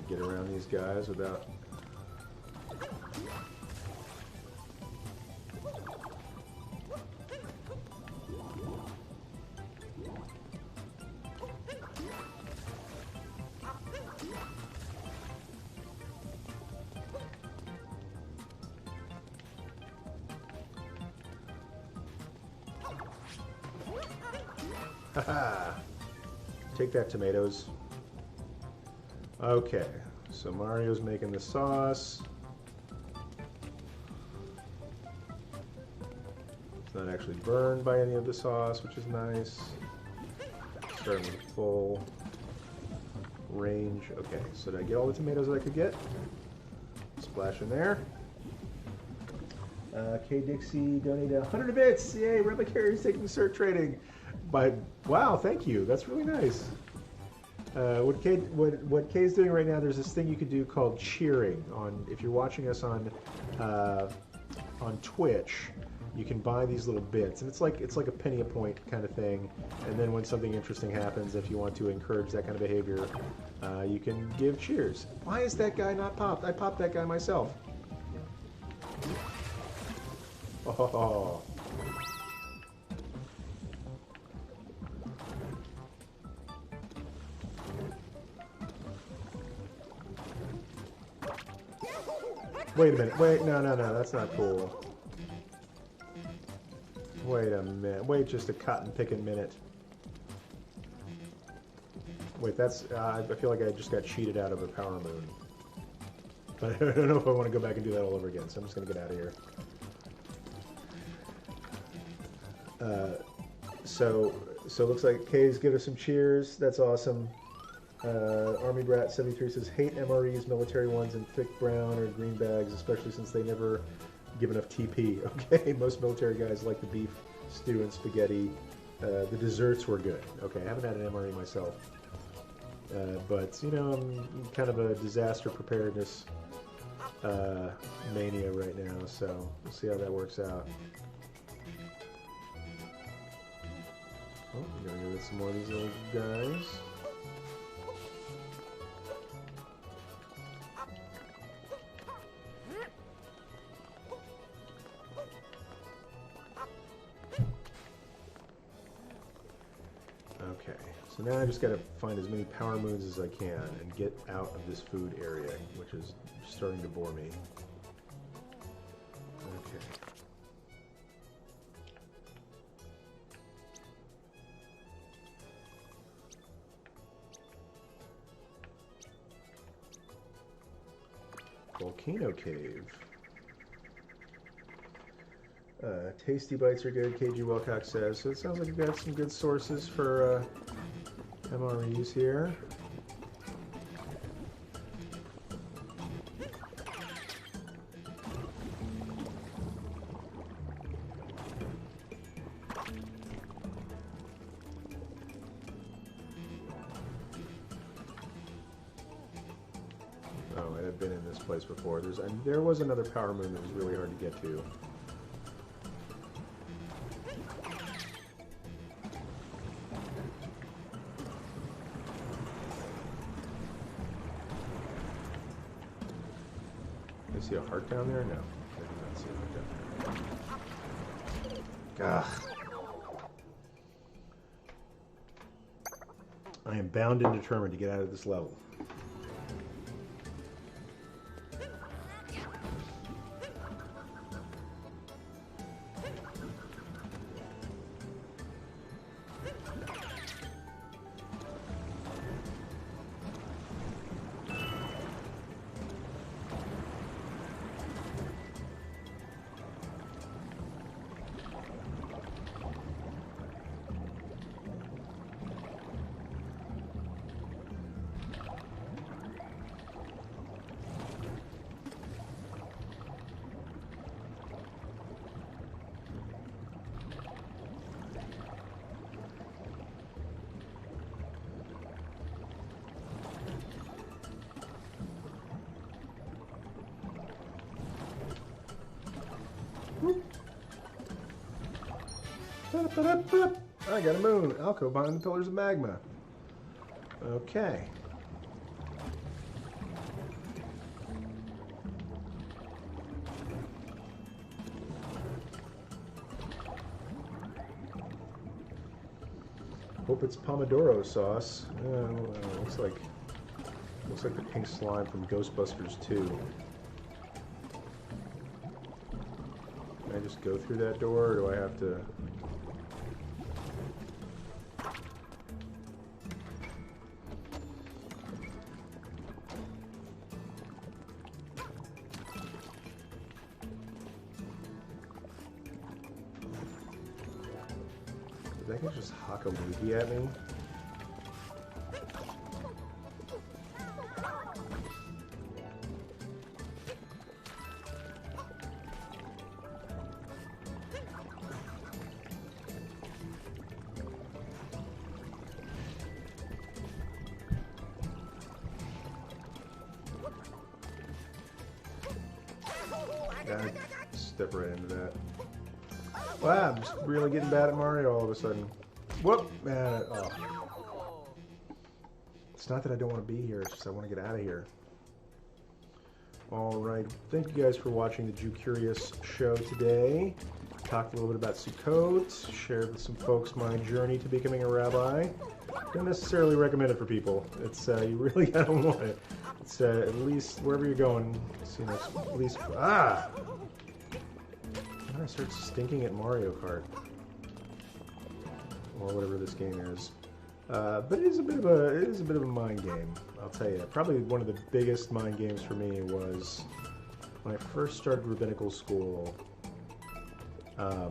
get around these guys without... Haha! Take that, tomatoes. Okay, so Mario's making the sauce. It's not actually burned by any of the sauce, which is nice. Starting with full range. Okay, so did I get all the tomatoes that I could get? Splash in there. K Dixie donated 100 bits. Yay, Rabbi Carrier's taking CERT training. Wow, thank you. That's really nice. What Kay's doing right now, there's this thing you can do called cheering. If you're watching us on Twitch, you can buy these little bits, and it's like a penny a point kind of thing. And then when something interesting happens, if you want to encourage that kind of behavior, you can give cheers. Why is that guy not popped? I popped that guy myself. Oh. Wait a minute. Wait, no, that's not cool. Wait a minute. Wait just a cotton picking minute. Wait, that's... I feel like I just got cheated out of a power moon. But I don't know if I want to go back and do that all over again, so I'm just going to get out of here. So it looks like Kay's give us some cheers. That's awesome. Army Brat 73 says, hate MREs, military ones in thick brown or green bags, especially since they never give enough TP. Okay, most military guys like the beef stew and spaghetti. The desserts were good. Okay, I haven't had an MRE myself. But, I'm kind of a disaster preparedness mania right now, so we'll see how that works out. Oh, we're gonna get some more of these little guys. Okay, so now I just gotta find as many power moons as I can and get out of this food area, which is starting to bore me. Okay. Volcano Cave. Tasty bites are good, KG Wilcox says. So it sounds like we've got some good sources for MREs here. Oh, I've been in this place before. There was another power moon that was really hard to get to. see a heart down there? No. I did not see a heart down there. Gah. I am bound and determined to get out of this level. I got a moon. Alcove behind the pillars of magma. Okay. Hope it's pomodoro sauce. Looks like the pink slime from Ghostbusters 2. Can I just go through that door, or do I have to? Did that guy just hock a loogie at me? Gotta step right into that. Wow, I'm just really getting bad at Mario all of a sudden. Whoop! Man, oh. It's not that I don't want to be here, it's just I want to get out of here. Alright, thank you guys for watching the Jewcurious show today. Talked a little bit about Sukkot, shared with some folks my journey to becoming a rabbi. Don't necessarily recommend it for people. It's you really gotta want it. It's at least wherever you're going, it's, you know, at least I'm gonna start stinking at Mario Kart or whatever this game is. But it is a bit of a mind game, I'll tell you. Probably one of the biggest mind games for me was when I first started rabbinical school. I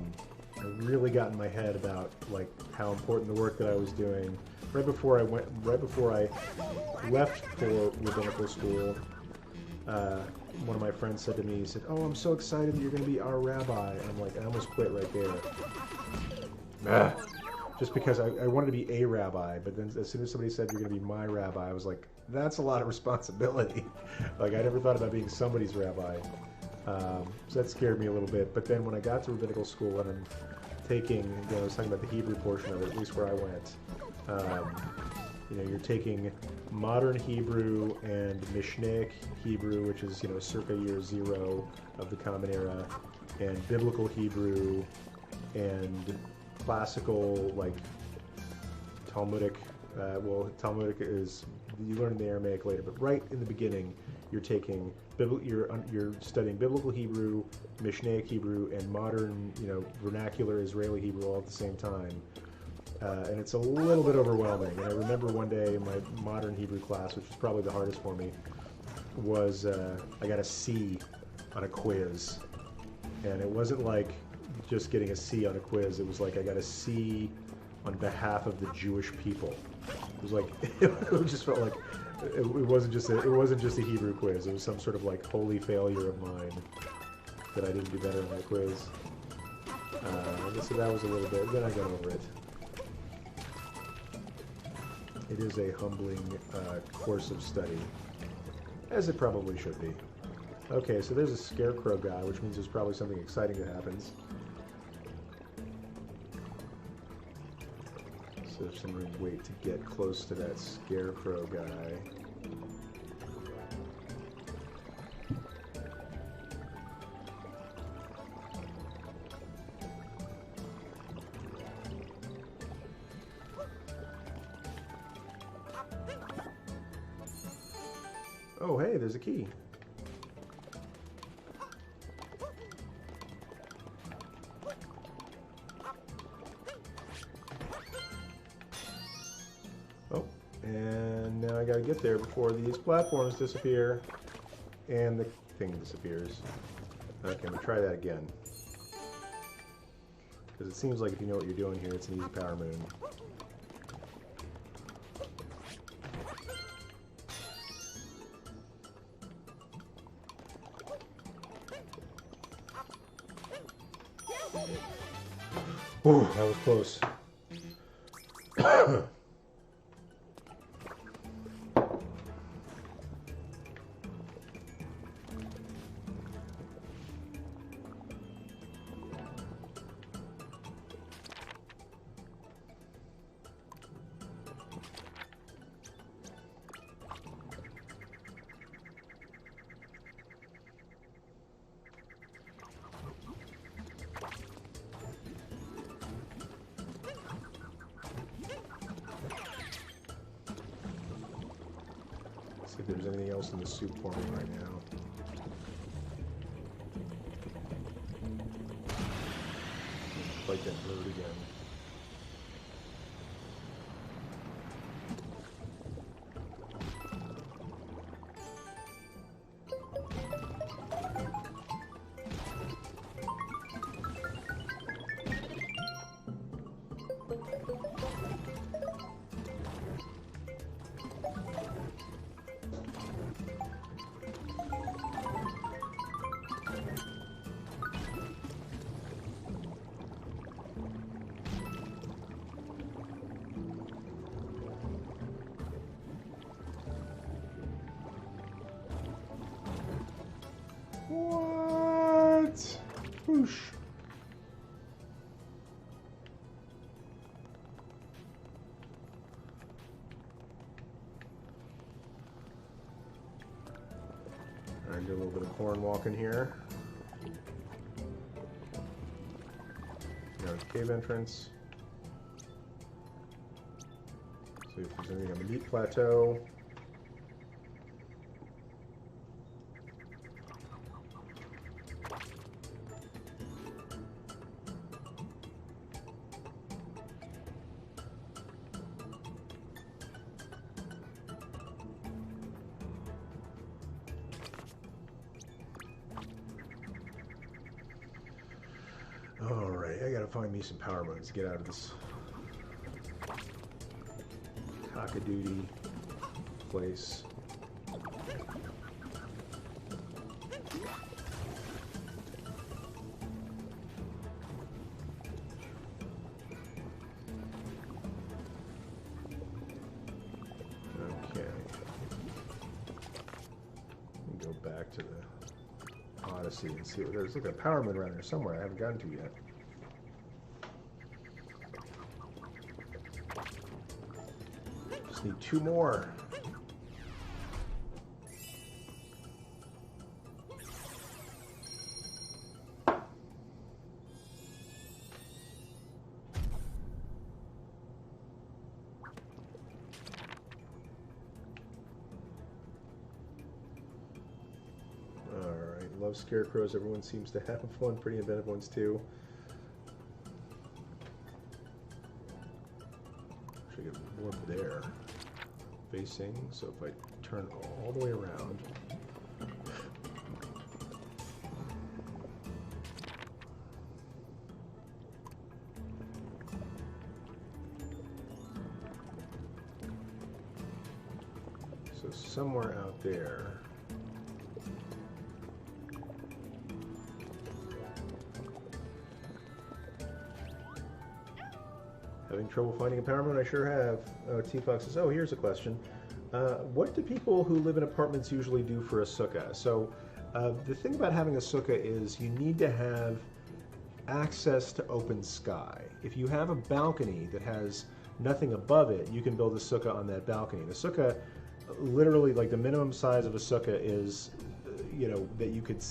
really got in my head about like how important the work that I was doing. Right before I left for rabbinical school, one of my friends said to me, he said, "Oh, I'm so excited that you're going to be our rabbi." And I'm like, I almost quit right there. Just because I wanted to be a rabbi, but then as soon as somebody said you're going to be my rabbi, I was like, that's a lot of responsibility. Like, I never thought about being somebody's rabbi. So that scared me a little bit. But then when I got to rabbinical school and I'm taking, you know, I was talking about the Hebrew portion of it, at least where I went. You know, you're taking modern Hebrew and Mishnaic Hebrew, which is, you know, circa year 0 of the Common Era, and biblical Hebrew, and classical, like, Talmudic. Well, Talmudic is, you learn in the Aramaic later, but right in the beginning, you're taking, you're studying biblical Hebrew, Mishnaic Hebrew, and modern, you know, vernacular Israeli Hebrew all at the same time. And it's a little bit overwhelming. And I remember one day in my modern Hebrew class, which was probably the hardest for me, was I got a C on a quiz. And it wasn't like just getting a C on a quiz. It was like I got a C on behalf of the Jewish people. It was like, it just felt like it wasn't just a Hebrew quiz. It was some sort of like holy failure of mine that I didn't do better on that quiz. So that was a little bit, then I got over it. It is a humbling course of study, as it probably should be. Okay, so there's a scarecrow guy, which means there's probably something exciting that happens. So if somebody wait to get close to that scarecrow guy. Oh, hey, there's a key. Oh, and now I gotta get there before these platforms disappear and the thing disappears. Okay, I'm gonna try that again. Because it seems like if you know what you're doing here, it's an easy power moon. Ooh, that was close. See if there's anything else in the soup for me right now. Fight that bird again. What? Whoosh. Alright, do a little bit of corn walking here. Now cave entrance. See if there's anything on the meat plateau. Alright, I gotta find me some power modes to get out of this cockadoodie place. Okay. Go back to the Odyssey and see what there's like a power mode around here somewhere I haven't gotten to yet. Just need 2 more. Love scarecrows. Everyone seems to have one. Pretty inventive ones too. Should get more there. Facing. So if I turn all the way around. So somewhere out there. Having trouble finding a power moon? I sure have. T-Fox says, oh, here's a question. What do people who live in apartments usually do for a sukkah? So the thing about having a sukkah is you need to have access to open sky. If you have a balcony that has nothing above it, you can build a sukkah on that balcony. The sukkah, literally, like the minimum size of a sukkah is, you know, that you could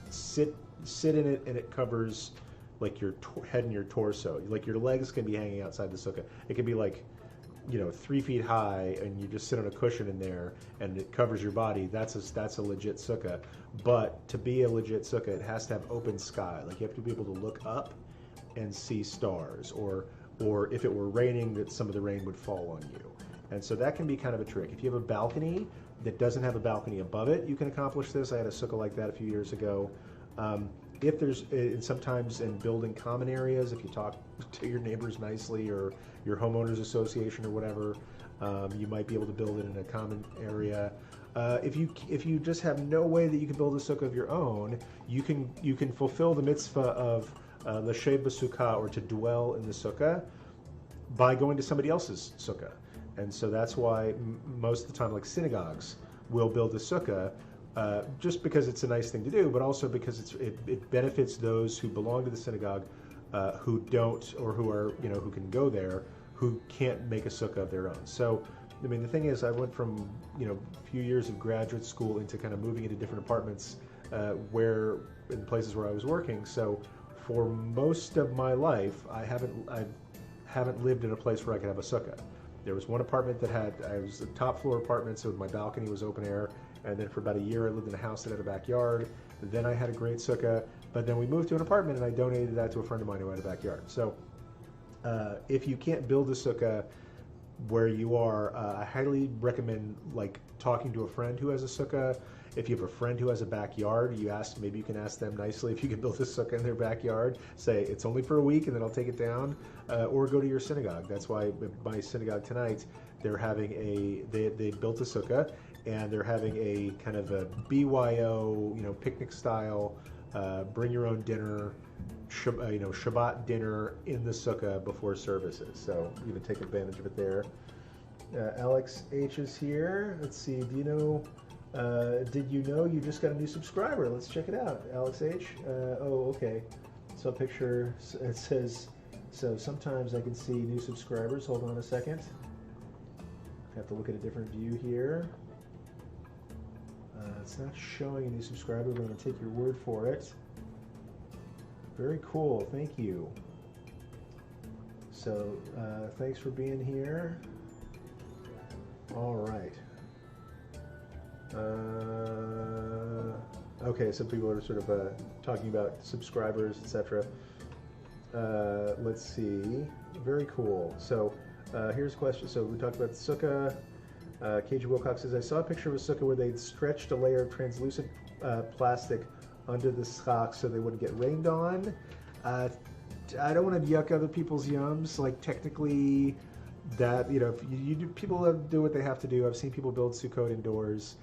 sit in it and it covers like your head and your torso. Like your legs can be hanging outside the sukkah. It can be like 3 feet high, and you just sit on a cushion in there, and it covers your body. That's a legit sukkah. But to be a legit sukkah, it has to have open sky. Like you have to be able to look up and see stars, or if it were raining, that some of the rain would fall on you. And so that can be kind of a trick. If you have a balcony that doesn't have a balcony above it, you can accomplish this. I had a sukkah like that a few years ago. If there's sometimes in building common areas, if you talk to your neighbors nicely or your homeowners association or whatever, you might be able to build it in a common area. If you just have no way that you can build a sukkah of your own, you can fulfill the mitzvah of l'shev b'sukkah, or to dwell in the sukkah, by going to somebody else's sukkah. And so that's why most of the time, like synagogues will build a sukkah, just because it's a nice thing to do, but also because it benefits those who belong to the synagogue, who don't, or who are, who can go there, who can't make a sukkah of their own. So, I mean, the thing is, I went from, a few years of graduate school into kind of moving into different apartments, in places where I was working. So for most of my life, I haven't lived in a place where I could have a sukkah. There was one apartment that I was a top floor apartment, so my balcony was open air. And then for about a year, I lived in a house that had a backyard. Then I had a great sukkah. But then we moved to an apartment, and I donated that to a friend of mine who had a backyard. So if you can't build a sukkah where you are, I highly recommend talking to a friend who has a sukkah. If you have a friend who has a backyard, maybe you can ask them nicely if you can build a sukkah in their backyard. Say it's only for a week, and then I'll take it down. Or go to your synagogue. That's why my synagogue tonight, they're having they built a sukkah, and they're having a kind of a BYO, picnic style, bring your own dinner, Shabbat dinner in the sukkah before services. So you can take advantage of it there. Alex H is here. Let's see. Did you know you just got a new subscriber? Let's check it out. Alex H. Oh, okay. So a picture. It says. So sometimes I can see new subscribers. Hold on a second. I have to look at a different view here. It's not showing a new subscriber, but I'm going to take your word for it. Very cool. Thank you. So thanks for being here. All right. Okay, so people are sort of talking about subscribers, etc. Let's see. Very cool. So here's a question. So we talked about the sukkah. KG Wilcox says, I saw a picture of a sukkah where they'd stretched a layer of translucent plastic under the schach so they wouldn't get rained on. I don't want to yuck other people's yums. Like technically, that if you do, people do what they have to do. I've seen people build Sukkot indoors.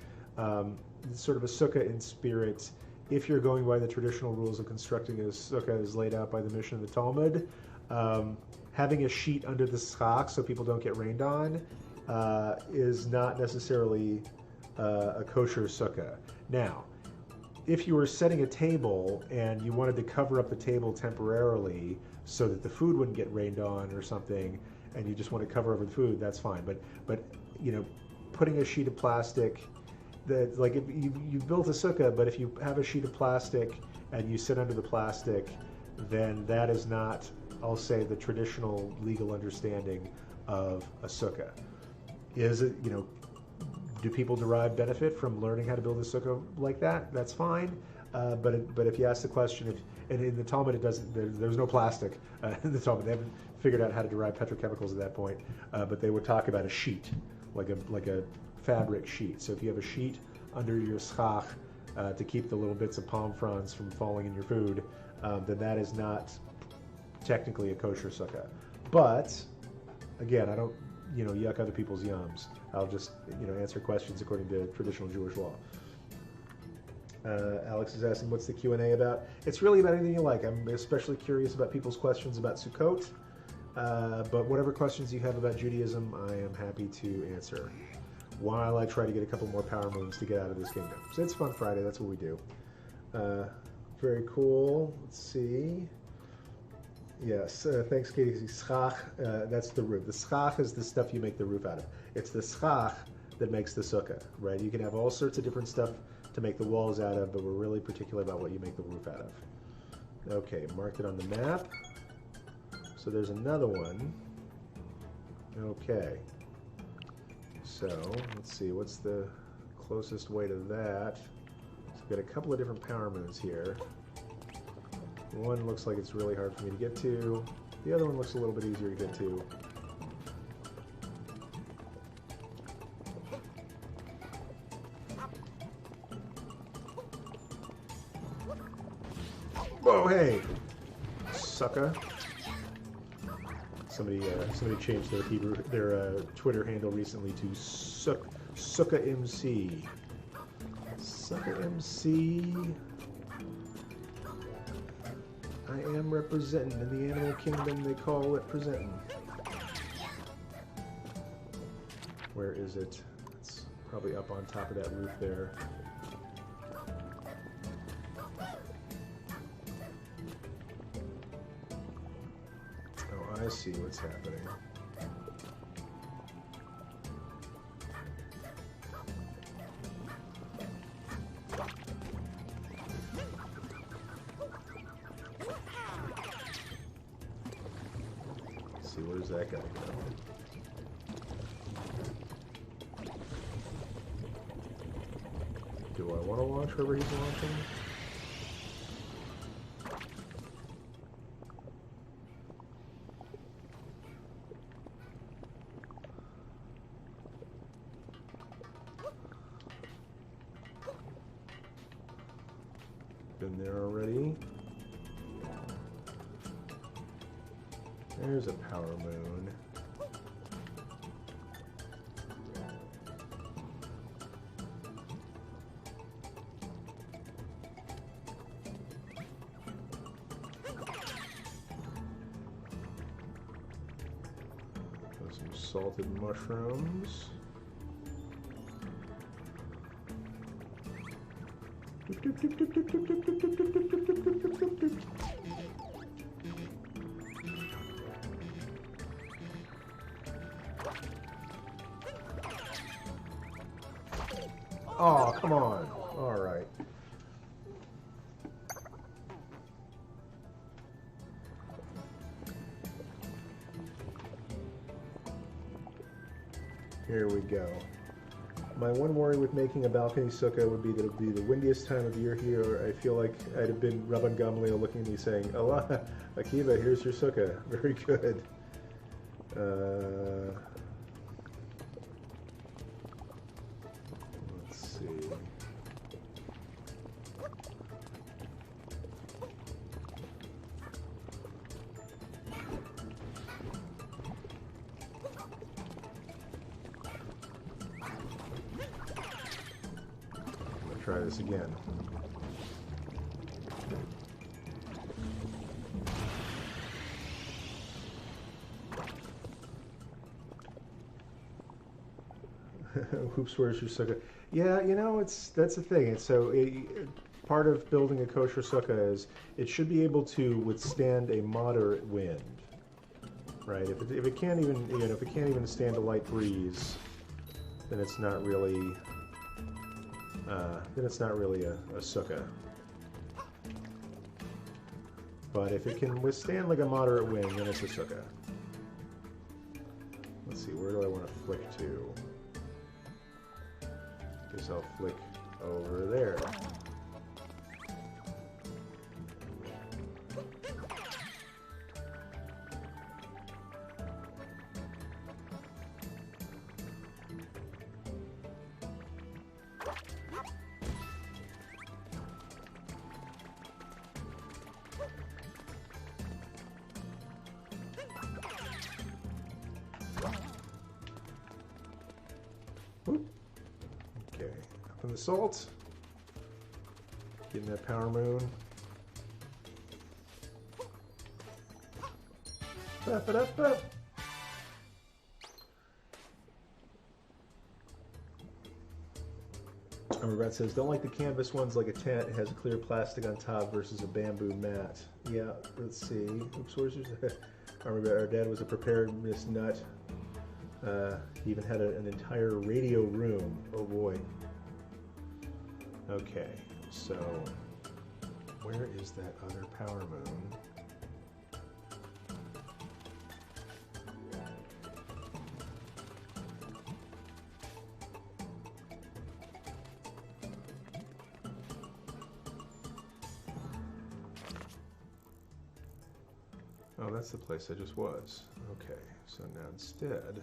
It's sort of a sukkah in spirit. If you're going by the traditional rules of constructing a sukkah as laid out by the Mishnah and the Talmud, having a sheet under the schach so people don't get rained on is not necessarily a kosher sukkah. Now, if you were setting a table and you wanted to cover up the table temporarily so that the food wouldn't get rained on or something, and you just want to cover over the food, that's fine. But putting a sheet of plastic, if you built a sukkah, but if you have a sheet of plastic and you sit under the plastic, then that is not, I'll say, the traditional legal understanding of a sukkah. Is it, do people derive benefit from learning how to build a sukkah like that? That's fine. But if you ask the question, and in the Talmud it doesn't, there's no plastic in the Talmud. They haven't figured out how to derive petrochemicals at that point. But they would talk about a sheet, like a fabric sheet. So if you have a sheet under your schach to keep the little bits of palm fronds from falling in your food, then that is not technically a kosher sukkah. But again, I don't yuck other people's yums. I'll just answer questions according to traditional Jewish law. Alex is asking, what's the Q&A about? It's really about anything you like. I'm especially curious about people's questions about Sukkot, but whatever questions you have about Judaism, I am happy to answer, while I try to get a couple more power moves to get out of this kingdom. So it's Fun Friday, that's what we do. Very cool. Let's see. Yes, thanks, Katie. Schach, that's the roof. The schach is the stuff you make the roof out of. It's the schach that makes the sukkah, right? You can have all sorts of different stuff to make the walls out of, but we're really particular about what you make the roof out of. Okay, marked it on the map. So there's another one. Okay. So, let's see, what's the closest way to that? So we've got a couple of different power moons here. One looks like it's really hard for me to get to. The other one looks a little bit easier to get to. Whoa, hey! Sucker. Somebody changed their Twitter handle recently to Sukkot MC. Sukkot MC. I am representing. In the animal kingdom, they call it presenting. Where is it? It's probably up on top of that roof there. Oh, I see what's happening. Where's that guy go? Do I want to launch wherever he's launching? Been there already. There's a power moon. Some salted mushrooms. Oh, come on. All right. Here we go. My one worry with making a balcony sukkah would be that it would be the windiest time of year here. I feel like I'd have been Rabbi Gamliel looking at me saying, Allah, Akiva, here's your sukkah. Very good. Let's see. Try this again. Oops, where's your sukkah? Yeah, you know, that's the thing. And so part of building a kosher sukkah is it should be able to withstand a moderate wind, right? If it can't even, you know, if it can't even stand a light breeze, then it's not really. Then it's not really a sukkah. But if it can withstand like a moderate wind, then it's a sukkah. Let's see, where do I want to flick to? Guess I'll flick over there. Okay, up in the salt. Getting that power moon. Up it up, up. Rabbi says, don't like the canvas ones like a tent. It has a clear plastic on top versus a bamboo mat. Yeah, let's see. Oops, where's your... Our dad was a preparedness nut. He even had an entire radio room. Oh boy. Okay, so where is that other power moon? Oh, that's the place I just was. Okay, so now instead...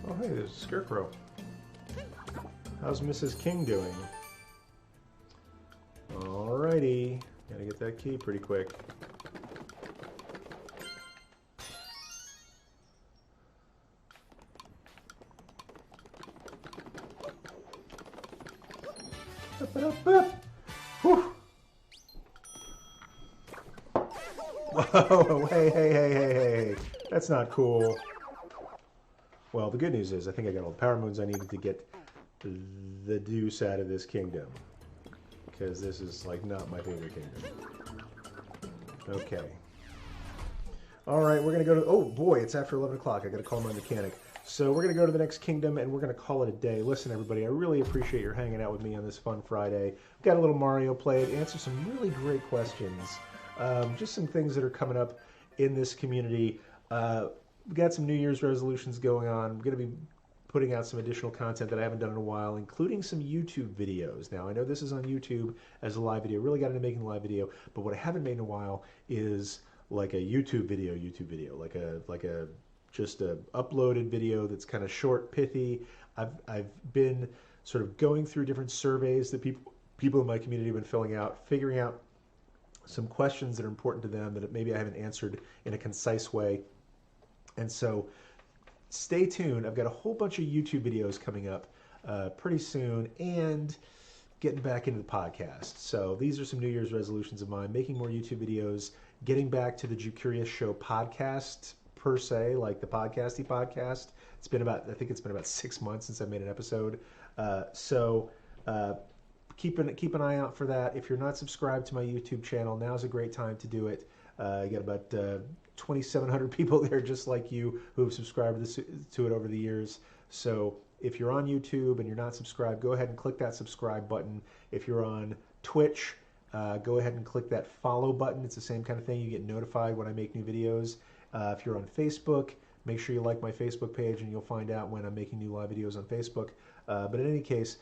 Oh, hey, there's a scarecrow. How's Mrs. King doing? Alrighty. Gotta get that key pretty quick. Whew. Whoa, hey. That's not cool. Well, the good news is I think I got all the power moons I needed to get the deuce out of this kingdom. Because this is, like, not my favorite kingdom. Okay. Alright, we're going to go to... Oh, boy, it's after 11 o'clock. I got to call my mechanic. So we're going to go to the next kingdom, and we're going to call it a day. Listen, everybody, I really appreciate your hanging out with me on this fun Friday. We've got a little Mario played, answer some really great questions. Just some things that are coming up in this community. We've got some New Year's resolutions going on. I'm going to be putting out some additional content that I haven't done in a while, including some YouTube videos. Now, I know this is on YouTube as a live video. Really got into making a live video, but what I haven't made in a while is like a YouTube video, like a just a uploaded video that's kind of short, pithy. I've been sort of going through different surveys that people in my community have been filling out, figuring out some questions that are important to them that maybe I haven't answered in a concise way. And so stay tuned. I've got a whole bunch of YouTube videos coming up pretty soon and getting back into the podcast. So these are some New Year's resolutions of mine, making more YouTube videos, getting back to the Jewcurious show podcast per se, like the podcasty podcast. It's been about, I think it's been about 6 months since I made an episode. Keep an eye out for that. If you're not subscribed to my YouTube channel, now's a great time to do it. I got about 2,700 people there just like you who have subscribed to it over the years. So if you're on YouTube and you're not subscribed, go ahead and click that subscribe button. If you're on Twitch, go ahead and click that follow button. It's the same kind of thing. You get notified when I make new videos. If you're on Facebook, make sure you like my Facebook page and you'll find out when I'm making new live videos on Facebook. But in any case,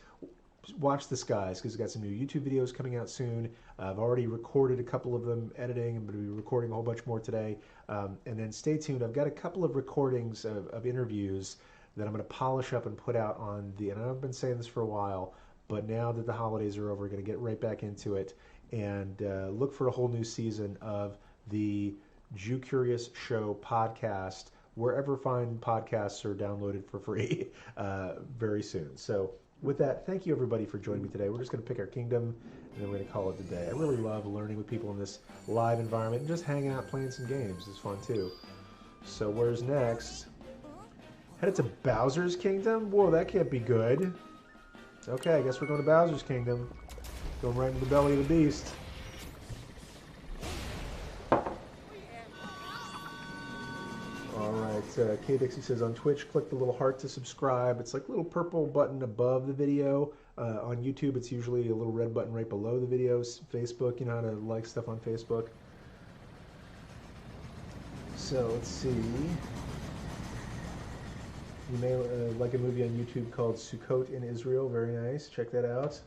watch the skies because I've got some new YouTube videos coming out soon. I've already recorded a couple of them editing. I'm going to be recording a whole bunch more today. And then stay tuned. I've got a couple of recordings of interviews that I'm going to polish up and put out on the, and I've been saying this for a while, but now that the holidays are over, we're going to get right back into it and look for a whole new season of the Jewcurious Show podcast, wherever fine podcasts are downloaded for free very soon. So with that, thank you everybody for joining me today. We're just going to pick our kingdom and then we're going to call it a day. I really love learning with people in this live environment and just hanging out playing some games. It's fun too. So where's next? Headed to Bowser's Kingdom? Whoa, that can't be good. Okay, I guess we're going to Bowser's Kingdom. Going right into the belly of the beast. Alright, K Dixie says on Twitch, click the little heart to subscribe. It's like a little purple button above the video. On YouTube, it's usually a little red button right below the videos. Facebook, you know how to like stuff on Facebook. So, let's see. You may like a movie on YouTube called Sukkot in Israel. Very nice. Check that out.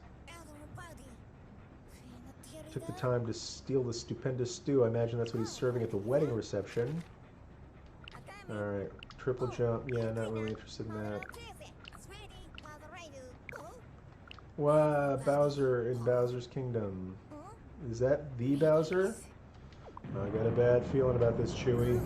Took the time to steal the stupendous stew. I imagine that's what he's serving at the wedding reception. Alright, triple jump. Yeah, not really interested in that. Wow, Bowser in Bowser's Kingdom. Is that the Bowser? I got a bad feeling about this, Chewy.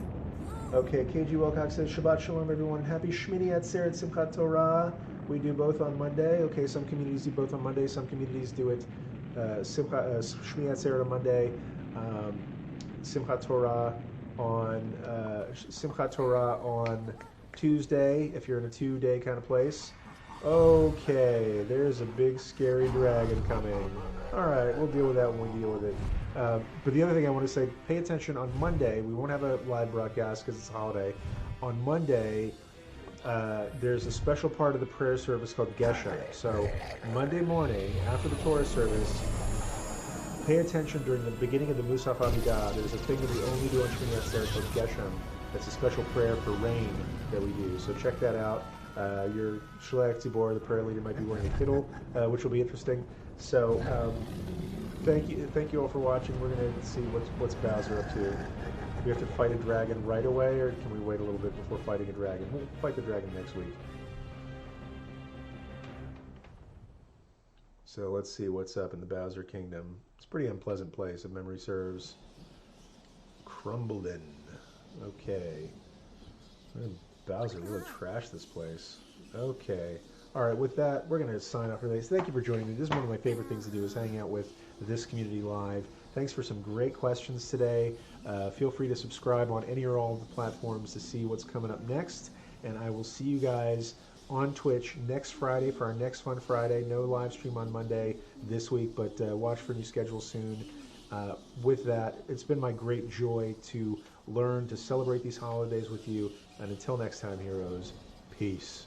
Okay, KG Wilcox says, Shabbat Shalom, everyone. Happy Shmini Atzeret Simchat Torah. We do both on Monday. Okay, some communities do both on Monday. Some communities do it Shmini Atzeret on Monday. Simchat Torah on Tuesday, if you're in a 2-day kind of place. Okay, there's a big scary dragon coming. Alright, we'll deal with that when we deal with it. But the other thing I want to say, pay attention on Monday. We won't have a live broadcast because it's a holiday. On Monday, there's a special part of the prayer service called Geshem. So Monday morning, after the Torah service, pay attention during the beginning of the Musaf Amidah. There's a thing that we only do on Shmini Atzeret called Geshem. That's a special prayer for rain that we do. So check that out. Your Shlech Tzibor, the prayer leader, might be wearing a kittel, which will be interesting. So thank you all for watching. We're going to see what's Bowser up to. Do we have to fight a dragon right away, or can we wait a little bit before fighting a dragon? We'll fight the dragon next week. So let's see what's up in the Bowser Kingdom. It's a pretty unpleasant place, if memory serves. Crumbledon. Okay. Bowser really trashed this place. Okay. All right, with that, we're going to sign off for today. So thank you for joining me. This is one of my favorite things to do, is hang out with this community live. Thanks for some great questions today. Feel free to subscribe on any or all of the platforms to see what's coming up next. And I will see you guys on Twitch next Friday for our next Fun Friday. No live stream on Monday this week, but watch for new schedules soon. With that, it's been my great joy to learn to celebrate these holidays with you. And until next time, heroes, peace.